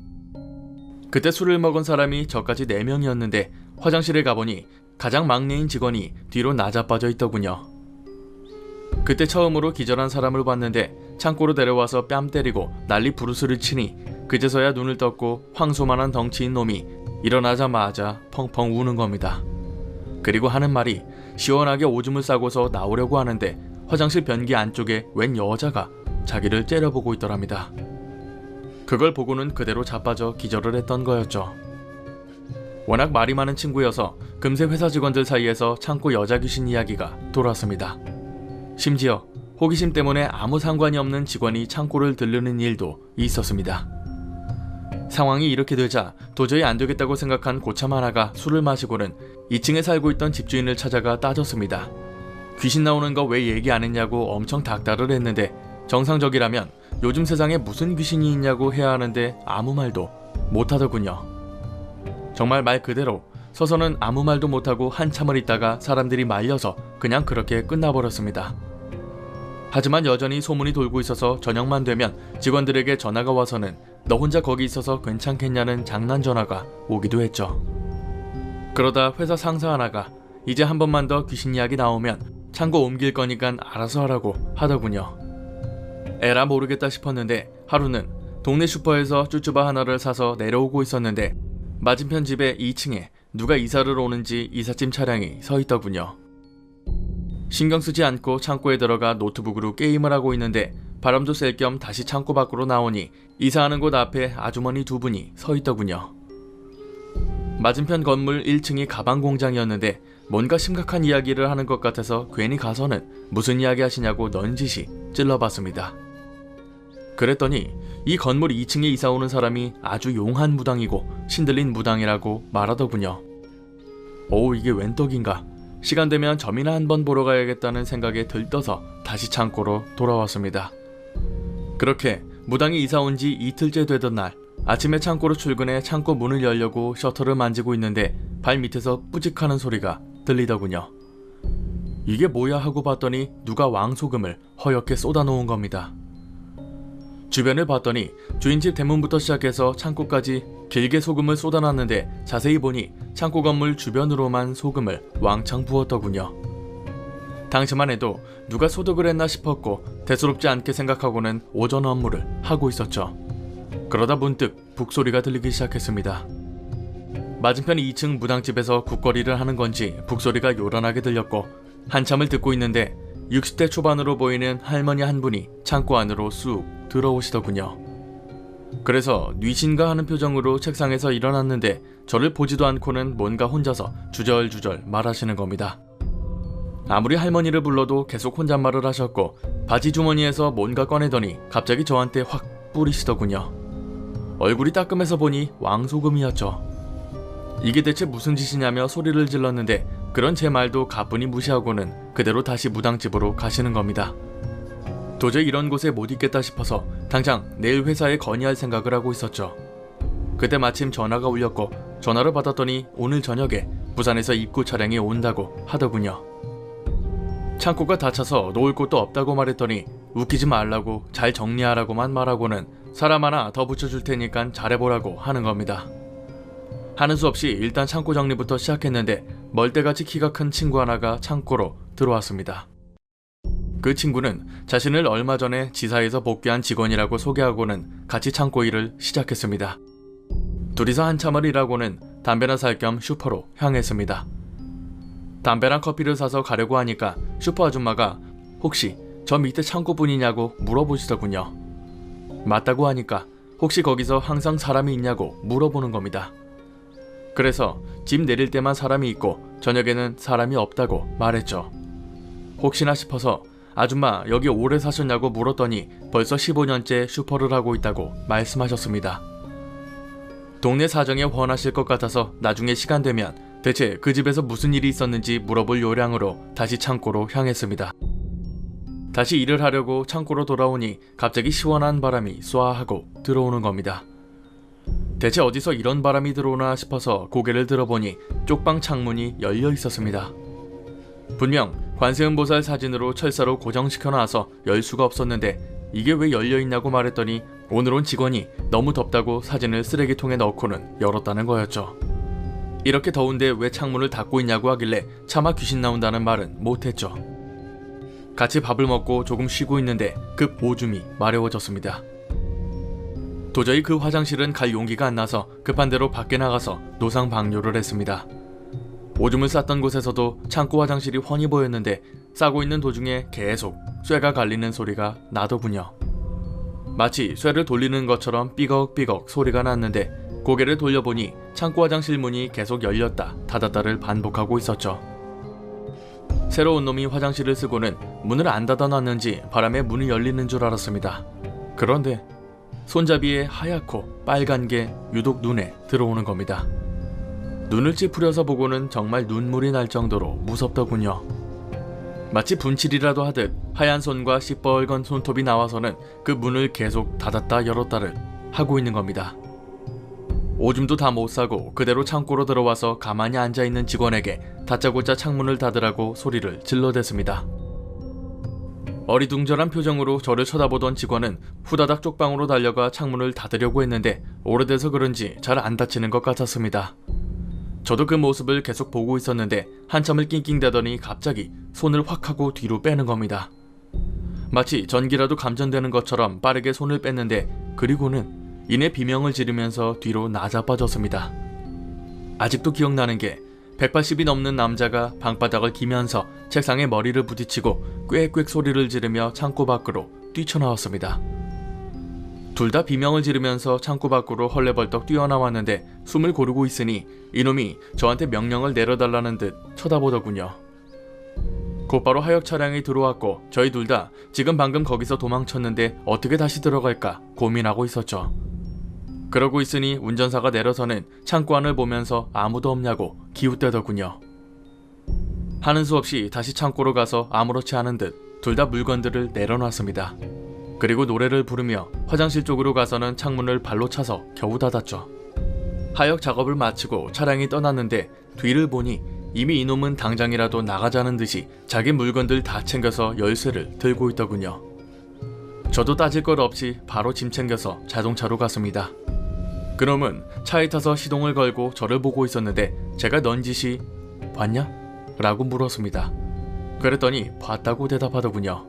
A: 그때 술을 먹은 사람이 저까지 4명이었는데 화장실에 가보니 가장 막내인 직원이 뒤로 나자빠져 있더군요. 그때 처음으로 기절한 사람을 봤는데 창고로 데려와서 뺨 때리고 난리 부르스를 치니 그제서야 눈을 떴고 황소만한 덩치인 놈이 일어나자마자 펑펑 우는 겁니다. 그리고 하는 말이 시원하게 오줌을 싸고서 나오려고 하는데 화장실 변기 안쪽에 웬 여자가 자기를 째려보고 있더랍니다. 그걸 보고는 그대로 자빠져 기절을 했던 거였죠. 워낙 말이 많은 친구여서 금세 회사 직원들 사이에서 창고 여자 귀신 이야기가 돌았습니다. 심지어 호기심 때문에 아무 상관이 없는 직원이 창고를 들르는 일도 있었습니다. 상황이 이렇게 되자 도저히 안 되겠다고 생각한 고참 하나가 술을 마시고는 2층에 살고 있던 집주인을 찾아가 따졌습니다. 귀신 나오는 거 왜 얘기 안 했냐고 엄청 닥달을 했는데 정상적이라면 요즘 세상에 무슨 귀신이 있냐고 해야 하는데 아무 말도 못하더군요. 정말 말 그대로 서서는 아무 말도 못하고 한참을 있다가 사람들이 말려서 그냥 그렇게 끝나버렸습니다. 하지만 여전히 소문이 돌고 있어서 저녁만 되면 직원들에게 전화가 와서는 너 혼자 거기 있어서 괜찮겠냐는 장난 전화가 오기도 했죠. 그러다 회사 상사 하나가 이제 한 번만 더 귀신 이야기 나오면 창고 옮길 거니까 알아서 하라고 하더군요. 에라 모르겠다 싶었는데 하루는 동네 슈퍼에서 쭈쭈바 하나를 사서 내려오고 있었는데 맞은편 집의 2층에 누가 이사를 오는지 이삿짐 차량이 서 있더군요. 신경 쓰지 않고 창고에 들어가 노트북으로 게임을 하고 있는데 바람도 쐴 겸 다시 창고 밖으로 나오니 이사하는 곳 앞에 아주머니 두 분이 서 있더군요. 맞은편 건물 1층이 가방 공장이었는데 뭔가 심각한 이야기를 하는 것 같아서 괜히 가서는 무슨 이야기 하시냐고 넌지시 찔러봤습니다. 그랬더니 이 건물 2층에 이사 오는 사람이 아주 용한 무당이고 신들린 무당이라고 말하더군요. 오, 이게 웬 떡인가. 시간 되면 점이나 한번 보러 가야겠다는 생각에 들떠서 다시 창고로 돌아왔습니다. 그렇게 무당이 이사 온 지 이틀째 되던 날 아침에 창고로 출근해 창고 문을 열려고 셔터를 만지고 있는데 발 밑에서 뿌직하는 소리가 들리더군요. 이게 뭐야 하고 봤더니 누가 왕소금을 허옇게 쏟아놓은 겁니다. 주변을 봤더니 주인집 대문부터 시작해서 창고까지 길게 소금을 쏟아놨는데 자세히 보니 창고 건물 주변으로만 소금을 왕창 부었더군요. 당시만 해도 누가 소독을 했나 싶었고 대수롭지 않게 생각하고는 오전 업무를 하고 있었죠. 그러다 문득 북소리가 들리기 시작했습니다. 맞은편 2층 무당집에서 국거리를 하는 건지 북소리가 요란하게 들렸고 한참을 듣고 있는데 60대 초반으로 보이는 할머니 한 분이 창고 안으로 쑥 들어오시더군요. 그래서 뉘신가 하는 표정으로 책상에서 일어났는데 저를 보지도 않고는 뭔가 혼자서 주절주절 말하시는 겁니다. 아무리 할머니를 불러도 계속 혼잣말을 하셨고 바지 주머니에서 뭔가 꺼내더니 갑자기 저한테 확 뿌리시더군요. 얼굴이 따끔해서 보니 왕소금이었죠. 이게 대체 무슨 짓이냐며 소리를 질렀는데 그런 제 말도 가뿐히 무시하고는 그대로 다시 무당집으로 가시는 겁니다. 도저히 이런 곳에 못 있겠다 싶어서 당장 내일 회사에 건의할 생각을 하고 있었죠. 그때 마침 전화가 울렸고 전화를 받았더니 오늘 저녁에 부산에서 입구 차량이 온다고 하더군요. 창고가 닫혀서 놓을 곳도 없다고 말했더니 웃기지 말라고 잘 정리하라고만 말하고는 사람 하나 더 붙여줄 테니까 잘해보라고 하는 겁니다. 하는 수 없이 일단 창고 정리부터 시작했는데 멀대같이 키가 큰 친구 하나가 창고로 들어왔습니다. 그 친구는 자신을 얼마 전에 지사에서 복귀한 직원이라고 소개하고는 같이 창고 일을 시작했습니다. 둘이서 한참을 일하고는 담배나 살 겸 슈퍼로 향했습니다. 담배랑 커피를 사서 가려고 하니까 슈퍼 아줌마가 혹시 저 밑에 창고분이냐고 물어보시더군요. 맞다고 하니까 혹시 거기서 항상 사람이 있냐고 물어보는 겁니다. 그래서 집 내릴 때만 사람이 있고 저녁에는 사람이 없다고 말했죠. 혹시나 싶어서 아줌마 여기 오래 사셨냐고 물었더니 벌써 15년째 슈퍼를 하고 있다고 말씀하셨습니다. 동네 사정에 훤하실 것 같아서 나중에 시간 되면 대체 그 집에서 무슨 일이 있었는지 물어볼 요량으로 다시 창고로 향했습니다. 다시 일을 하려고 창고로 돌아오니 갑자기 시원한 바람이 쏴 하고 들어오는 겁니다. 대체 어디서 이런 바람이 들어오나 싶어서 고개를 들어보니 쪽방 창문이 열려 있었습니다. 분명 관세음보살 사진으로 철사로 고정시켜놔서 열 수가 없었는데 이게 왜 열려있냐고 말했더니 오늘 온 직원이 너무 덥다고 사진을 쓰레기통에 넣고는 열었다는 거였죠. 이렇게 더운데 왜 창문을 닫고 있냐고 하길래 차마 귀신 나온다는 말은 못했죠. 같이 밥을 먹고 조금 쉬고 있는데 급 오줌이 마려워졌습니다. 도저히 그 화장실은 갈 용기가 안 나서 급한 대로 밖에 나가서 노상방뇨를 했습니다. 오줌을 쌌던 곳에서도 창고 화장실이 훤히 보였는데 싸고 있는 도중에 계속 쇠가 갈리는 소리가 나더군요. 마치 쇠를 돌리는 것처럼 삐걱삐걱 소리가 났는데 고개를 돌려보니 창고 화장실 문이 계속 열렸다 닫았다를 반복하고 있었죠. 새로운 놈이 화장실을 쓰고는 문을 안 닫아놨는지 바람에 문이 열리는 줄 알았습니다. 그런데 손잡이에 하얗고 빨간 게 유독 눈에 들어오는 겁니다. 눈을 찌푸려서 보고는 정말 눈물이 날 정도로 무섭더군요. 마치 분칠이라도 하듯 하얀 손과 시뻘건 손톱이 나와서는 그 문을 계속 닫았다 열었다를 하고 있는 겁니다. 오줌도 다 못 싸고 그대로 창고로 들어와서 가만히 앉아있는 직원에게 다짜고짜 창문을 닫으라고 소리를 질러댔습니다. 어리둥절한 표정으로 저를 쳐다보던 직원은 후다닥 쪽방으로 달려가 창문을 닫으려고 했는데 오래돼서 그런지 잘 안 닫히는 것 같았습니다. 저도 그 모습을 계속 보고 있었는데 한참을 낑낑대더니 갑자기 손을 확 하고 뒤로 빼는 겁니다. 마치 전기라도 감전되는 것처럼 빠르게 손을 뺐는데 그리고는 이내 비명을 지르면서 뒤로 나자빠졌습니다. 아직도 기억나는 게 180이 넘는 남자가 방바닥을 기면서 책상에 머리를 부딪히고 꽥꽥 소리를 지르며 창고 밖으로 뛰쳐나왔습니다. 둘 다 비명을 지르면서 창고 밖으로 헐레벌떡 뛰어나왔는데 숨을 고르고 있으니 이놈이 저한테 명령을 내려달라는 듯 쳐다보더군요. 곧바로 하역 차량이 들어왔고 저희 둘 다 지금 방금 거기서 도망쳤는데 어떻게 다시 들어갈까 고민하고 있었죠. 그러고 있으니 운전사가 내려서는 창고 안을 보면서 아무도 없냐고 기웃대더군요. 하는 수 없이 다시 창고로 가서 아무렇지 않은 듯 둘 다 물건들을 내려놨습니다. 그리고 노래를 부르며 화장실 쪽으로 가서는 창문을 발로 차서 겨우 닫았죠. 하역 작업을 마치고 차량이 떠났는데 뒤를 보니 이미 이놈은 당장이라도 나가자는 듯이 자기 물건들 다 챙겨서 열쇠를 들고 있더군요. 저도 따질 것 없이 바로 짐 챙겨서 자동차로 갔습니다. 그놈은 차에 타서 시동을 걸고 저를 보고 있었는데 제가 넌지시 봤냐? 라고 물었습니다. 그랬더니 봤다고 대답하더군요.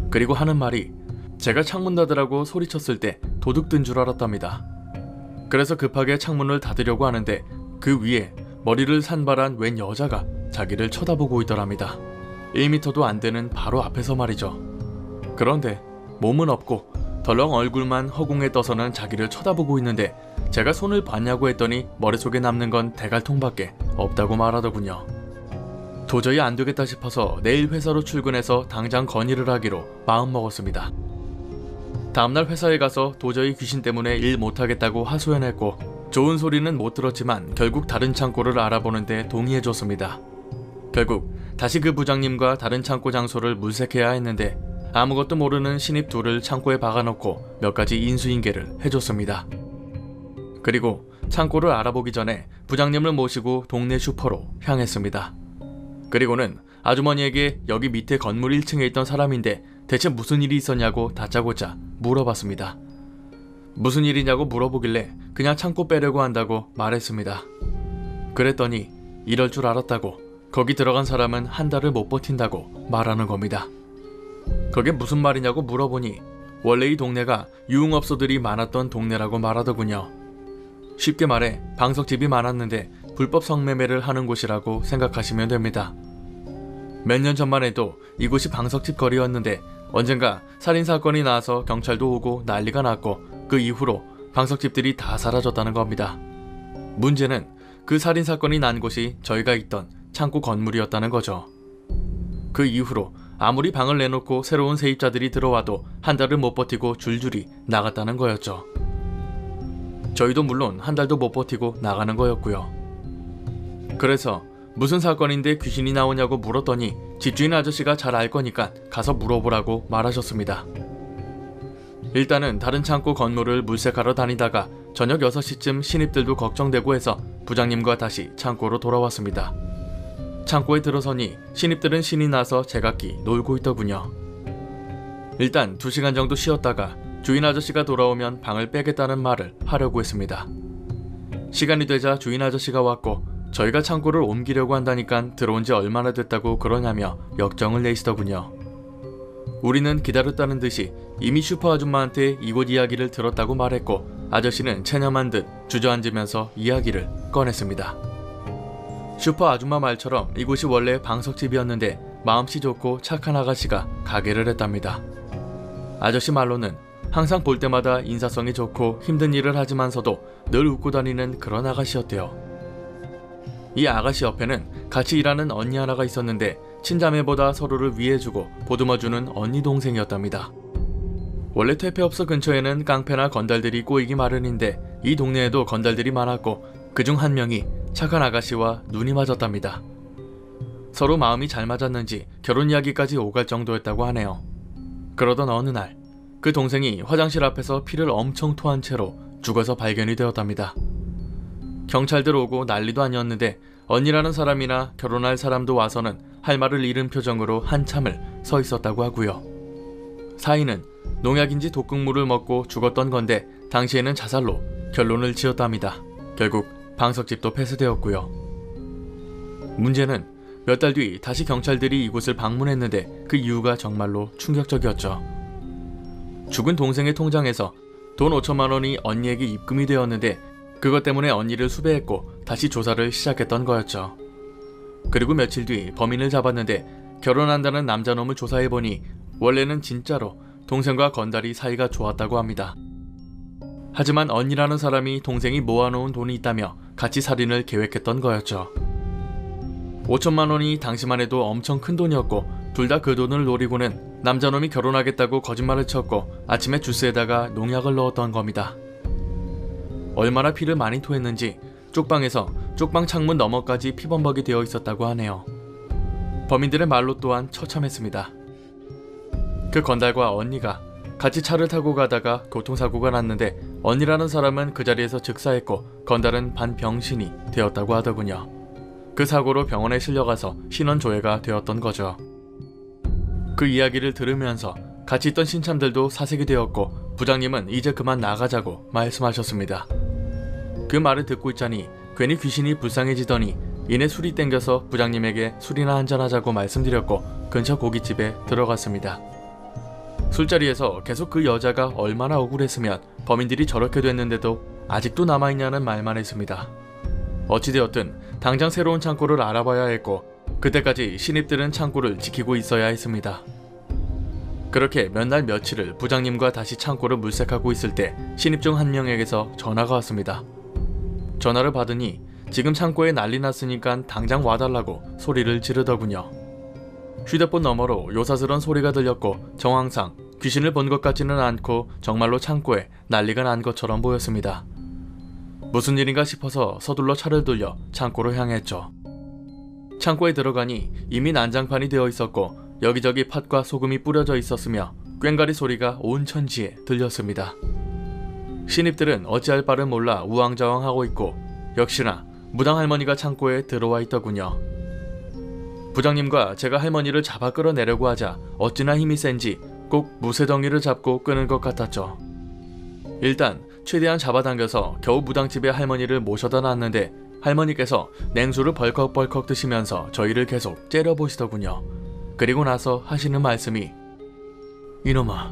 A: 그리고 하는 말이 제가 창문 닫으라고 소리쳤을 때 도둑 든 줄 알았답니다. 그래서 급하게 창문을 닫으려고 하는데 그 위에 머리를 산발한 웬 여자가 자기를 쳐다보고 있더랍니다. 1m도 안 되는 바로 앞에서 말이죠. 그런데 몸은 없고 덜렁 얼굴만 허공에 떠서는 자기를 쳐다보고 있는데 제가 손을 봤냐고 했더니 머릿속에 남는 건 대갈통밖에 없다고 말하더군요. 도저히 안 되겠다 싶어서 내일 회사로 출근해서 당장 건의를 하기로 마음먹었습니다. 다음날 회사에 가서 도저히 귀신 때문에 일 못하겠다고 하소연했고 좋은 소리는 못 들었지만 결국 다른 창고를 알아보는데 동의해줬습니다. 결국 다시 그 부장님과 다른 창고 장소를 물색해야 했는데 아무것도 모르는 신입 둘을 창고에 박아놓고 몇 가지 인수인계를 해줬습니다. 그리고 창고를 알아보기 전에 부장님을 모시고 동네 슈퍼로 향했습니다. 그리고는 아주머니에게 여기 밑에 건물 1층에 있던 사람인데 대체 무슨 일이 있었냐고 다짜고짜 물어봤습니다. 무슨 일이냐고 물어보길래 그냥 창고 빼려고 한다고 말했습니다. 그랬더니 이럴 줄 알았다고 거기 들어간 사람은 한 달을 못 버틴다고 말하는 겁니다. 그게 무슨 말이냐고 물어보니 원래 이 동네가 유흥업소들이 많았던 동네라고 말하더군요. 쉽게 말해 방석집이 많았는데 불법 성매매를 하는 곳이라고 생각하시면 됩니다. 몇 년 전만 해도 이곳이 방석집 거리였는데 언젠가 살인사건이 나와서 경찰도 오고 난리가 났고 그 이후로 방석집들이 다 사라졌다는 겁니다. 문제는 그 살인사건이 난 곳이 저희가 있던 창고 건물이었다는 거죠. 그 이후로 아무리 방을 내놓고 새로운 세입자들이 들어와도 한 달을 못 버티고 줄줄이 나갔다는 거였죠. 저희도 물론 한 달도 못 버티고 나가는 거였고요. 그래서 무슨 사건인데 귀신이 나오냐고 물었더니 집주인 아저씨가 잘 알 거니까 가서 물어보라고 말하셨습니다. 일단은 다른 창고 건물을 물색하러 다니다가 저녁 6시쯤 신입들도 걱정되고 해서 부장님과 다시 창고로 돌아왔습니다. 창고에 들어서니 신입들은 신이 나서 제각기 놀고 있더군요. 일단 2시간 정도 쉬었다가 주인 아저씨가 돌아오면 방을 빼겠다는 말을 하려고 했습니다. 시간이 되자 주인 아저씨가 왔고 저희가 창고를 옮기려고 한다니까 들어온 지 얼마나 됐다고 그러냐며 역정을 내시더군요. 우리는 기다렸다는 듯이 이미 슈퍼 아줌마한테 이곳 이야기를 들었다고 말했고 아저씨는 체념한 듯 주저앉으면서 이야기를 꺼냈습니다. 슈퍼 아줌마 말처럼 이곳이 원래 방석집이었는데 마음씨 좋고 착한 아가씨가 가게를 했답니다. 아저씨 말로는 항상 볼 때마다 인사성이 좋고 힘든 일을 하지만서도 늘 웃고 다니는 그런 아가씨였대요. 이 아가씨 옆에는 같이 일하는 언니 하나가 있었는데 친자매보다 서로를 위해주고 보듬어주는 언니 동생이었답니다. 원래 퇴폐업소 근처에는 깡패나 건달들이 꼬이기 마련인데 이 동네에도 건달들이 많았고 그중 한 명이 착한 아가씨와 눈이 맞았답니다. 서로 마음이 잘 맞았는지 결혼 이야기까지 오갈 정도였다고 하네요. 그러던 어느 날 그 동생이 화장실 앞에서 피를 엄청 토한 채로 죽어서 발견이 되었답니다. 경찰들 오고 난리도 아니었는데 언니라는 사람이나 결혼할 사람도 와서는 할 말을 잃은 표정으로 한참을 서 있었다고 하고요. 사인은 농약인지 독극물을 먹고 죽었던 건데 당시에는 자살로 결론을 지었답니다. 결국 방석집도 폐쇄되었고요. 문제는 몇 달 뒤 다시 경찰들이 이곳을 방문했는데 그 이유가 정말로 충격적이었죠. 죽은 동생의 통장에서 돈 5천만 원이 언니에게 입금이 되었는데 그것 때문에 언니를 수배했고 다시 조사를 시작했던 거였죠. 그리고 며칠 뒤 범인을 잡았는데 결혼한다는 남자놈을 조사해보니 원래는 진짜로 동생과 건달이 사이가 좋았다고 합니다. 하지만 언니라는 사람이 동생이 모아놓은 돈이 있다며 같이 살인을 계획했던 거였죠. 5천만 원이 당시만 해도 엄청 큰 돈이었고 둘 다 그 돈을 노리고는 남자놈이 결혼하겠다고 거짓말을 쳤고 아침에 주스에다가 농약을 넣었던 겁니다. 얼마나 피를 많이 토했는지 쪽방에서 쪽방 창문 너머까지 피범벅이 되어 있었다고 하네요. 범인들의 말로 또한 처참했습니다. 그 건달과 언니가 같이 차를 타고 가다가 교통사고가 났는데 언니라는 사람은 그 자리에서 즉사했고 건달은 반병신이 되었다고 하더군요. 그 사고로 병원에 실려가서 신원조회가 되었던 거죠. 그 이야기를 들으면서 같이 있던 신참들도 사색이 되었고 부장님은 이제 그만 나가자고 말씀하셨습니다. 그 말을 듣고 있자니 괜히 귀신이 불쌍해지더니 이내 술이 땡겨서 부장님에게 술이나 한잔하자고 말씀드렸고 근처 고깃집에 들어갔습니다. 술자리에서 계속 그 여자가 얼마나 억울했으면 범인들이 저렇게 됐는데도 아직도 남아있냐는 말만 했습니다. 어찌되었든 당장 새로운 창고를 알아봐야 했고 그때까지 신입들은 창고를 지키고 있어야 했습니다. 그렇게 몇 날 며칠을 부장님과 다시 창고를 물색하고 있을 때 신입 중 한 명에게서 전화가 왔습니다. 전화를 받으니 지금 창고에 난리 났으니까 당장 와달라고 소리를 지르더군요. 휴대폰 너머로 요사스런 소리가 들렸고 정황상 귀신을 본 것 같지는 않고 정말로 창고에 난리가 난 것처럼 보였습니다. 무슨 일인가 싶어서 서둘러 차를 돌려 창고로 향했죠. 창고에 들어가니 이미 난장판이 되어 있었고 여기저기 팥과 소금이 뿌려져 있었으며 꽹가리 소리가 온 천지에 들렸습니다. 신입들은 어찌할 바를 몰라 우왕좌왕하고 있고 역시나 무당 할머니가 창고에 들어와 있더군요. 부장님과 제가 할머니를 잡아 끌어내려고 하자 어찌나 힘이 센지 꼭 무쇠덩이를 잡고 끄는 것 같았죠. 일단 최대한 잡아당겨서 겨우 무당집에 할머니를 모셔다 놨는데 할머니께서 냉수를 벌컥벌컥 드시면서 저희를 계속 째려보시더군요. 그리고 나서 하시는 말씀이 이놈아,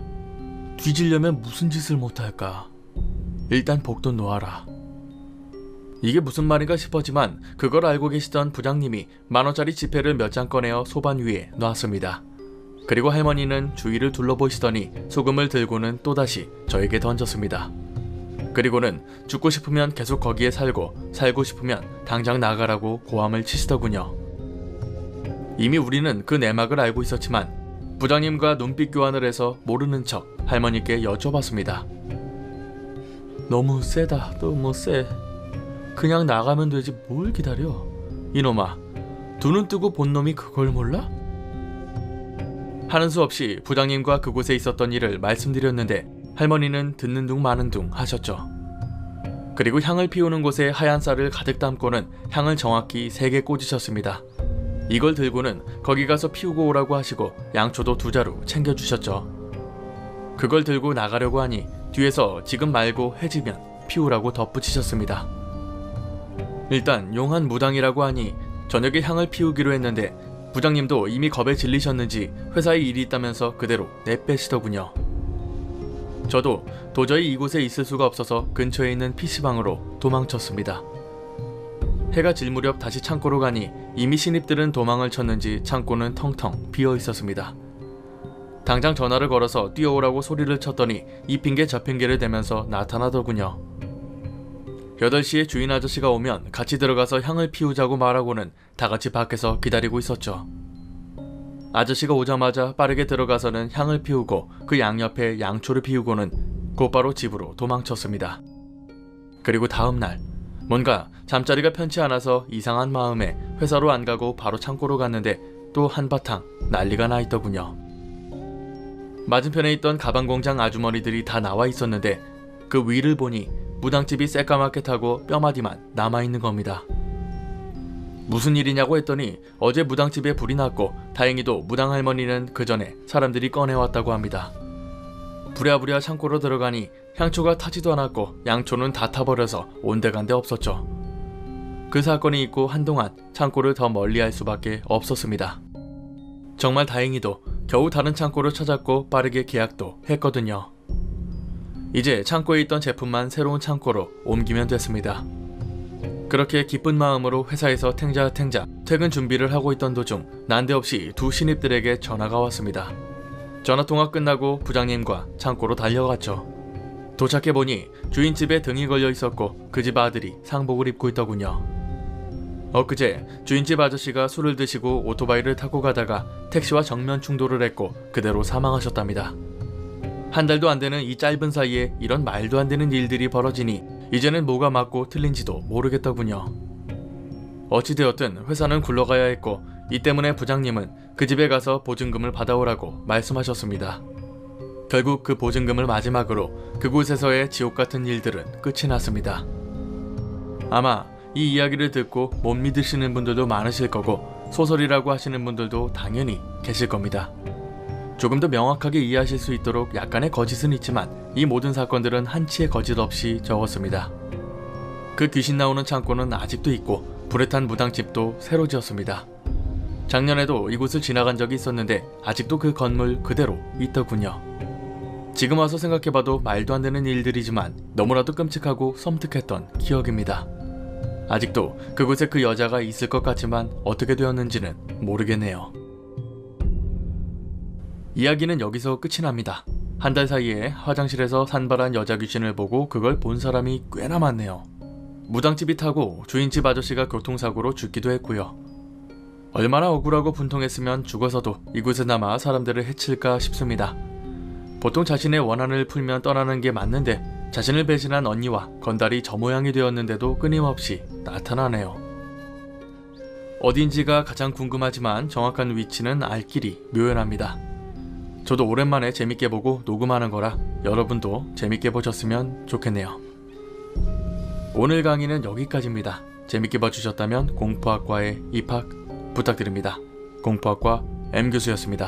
A: 뒤지려면 무슨 짓을 못할까? 일단 복돈 놓아라. 이게 무슨 말인가 싶었지만 그걸 알고 계시던 부장님이 만원짜리 지폐를 몇 장 꺼내어 소반 위에 놨습니다. 그리고 할머니는 주위를 둘러보시더니 소금을 들고는 또다시 저에게 던졌습니다. 그리고는 죽고 싶으면 계속 거기에 살고 싶으면 당장 나가라고 고함을 치시더군요. 이미 우리는 그 내막을 알고 있었지만 부장님과 눈빛 교환을 해서 모르는 척 할머니께 여쭤봤습니다. 너무 세다, 너무 세. 그냥 나가면 되지 뭘 기다려. 이놈아, 두 눈 뜨고 본 놈이 그걸 몰라? 하는 수 없이 부장님과 그곳에 있었던 일을 말씀드렸는데 할머니는 듣는 둥 마는 둥 하셨죠. 그리고 향을 피우는 곳에 하얀 쌀을 가득 담고는 향을 정확히 3개 꽂으셨습니다. 이걸 들고는 거기 가서 피우고 오라고 하시고 양초도 2자루 챙겨주셨죠. 그걸 들고 나가려고 하니 뒤에서 지금 말고 해지면 피우라고 덧붙이셨습니다. 일단 용한 무당이라고 하니 저녁에 향을 피우기로 했는데 부장님도 이미 겁에 질리셨는지 회사에 일이 있다면서 그대로 내빼시더군요. 저도 도저히 이곳에 있을 수가 없어서 근처에 있는 PC방으로 도망쳤습니다. 해가 질 무렵 다시 창고로 가니 이미 신입들은 도망을 쳤는지 창고는 텅텅 비어 있었습니다. 당장 전화를 걸어서 뛰어오라고 소리를 쳤더니 이 핑계 저 핑계를 대면서 나타나더군요. 8시에 주인 아저씨가 오면 같이 들어가서 향을 피우자고 말하고는 다같이 밖에서 기다리고 있었죠. 아저씨가 오자마자 빠르게 들어가서는 향을 피우고 그 양옆에 양초를 피우고는 곧바로 집으로 도망쳤습니다. 그리고 다음날 뭔가 잠자리가 편치 않아서 이상한 마음에 회사로 안 가고 바로 창고로 갔는데 또 한바탕 난리가 나 있더군요. 맞은편에 있던 가방공장 아주머니들이 다 나와 있었는데 그 위를 보니 무당집이 새까맣게 타고 뼈마디만 남아있는 겁니다. 무슨 일이냐고 했더니 어제 무당집에 불이 났고 다행히도 무당 할머니는 그 전에 사람들이 꺼내왔다고 합니다. 부랴부랴 창고로 들어가니 향초가 타지도 않았고 양초는 다 타버려서 온데간데 없었죠. 그 사건이 있고 한동안 창고를 더 멀리할 수밖에 없었습니다. 정말 다행히도 겨우 다른 창고를 찾았고 빠르게 계약도 했거든요. 이제 창고에 있던 제품만 새로운 창고로 옮기면 됐습니다. 그렇게 기쁜 마음으로 회사에서 탱자 퇴근 준비를 하고 있던 도중 난데없이 두 신입들에게 전화가 왔습니다. 전화통화 끝나고 부장님과 창고로 달려갔죠. 도착해보니 주인집에 등이 걸려 있었고 그 집 아들이 상복을 입고 있더군요. 엊그제 주인집 아저씨가 술을 드시고 오토바이를 타고 가다가 택시와 정면 충돌을 했고 그대로 사망하셨답니다. 한 달도 안 되는 이 짧은 사이에 이런 말도 안 되는 일들이 벌어지니 이제는 뭐가 맞고 틀린지도 모르겠더군요. 어찌되었든 회사는 굴러가야 했고 이 때문에 부장님은 그 집에 가서 보증금을 받아오라고 말씀하셨습니다. 결국 그 보증금을 마지막으로 그곳에서의 지옥같은 일들은 끝이 났습니다. 아마 이 이야기를 듣고 못 믿으시는 분들도 많으실 거고 소설이라고 하시는 분들도 당연히 계실 겁니다. 조금 더 명확하게 이해하실 수 있도록 약간의 거짓은 있지만 이 모든 사건들은 한치의 거짓 없이 적었습니다. 그 귀신 나오는 창고는 아직도 있고 불에 탄 무당집도 새로 지었습니다. 작년에도 이곳을 지나간 적이 있었는데 아직도 그 건물 그대로 있더군요. 지금 와서 생각해봐도 말도 안 되는 일들이지만 너무나도 끔찍하고 섬뜩했던 기억입니다. 아직도 그곳에 그 여자가 있을 것 같지만 어떻게 되었는지는 모르겠네요. 이야기는 여기서 끝이 납니다. 한 달 사이에 화장실에서 산발한 여자 귀신을 보고 그걸 본 사람이 꽤나 많네요. 무당집이 타고 주인집 아저씨가 교통사고로 죽기도 했고요. 얼마나 억울하고 분통했으면 죽어서도 이곳에 남아 사람들을 해칠까 싶습니다. 보통 자신의 원한을 풀면 떠나는 게 맞는데 자신을 배신한 언니와 건달이 저 모양이 되었는데도 끊임없이 나타나네요. 어딘지가 가장 궁금하지만 정확한 위치는 알 길이 묘연합니다. 저도 오랜만에 재밌게 보고 녹음하는 거라 여러분도 재밌게 보셨으면 좋겠네요. 오늘 강의는 여기까지입니다. 재밌게 봐주셨다면 공포학과에 입학 부탁드립니다. 공포학과 M교수였습니다.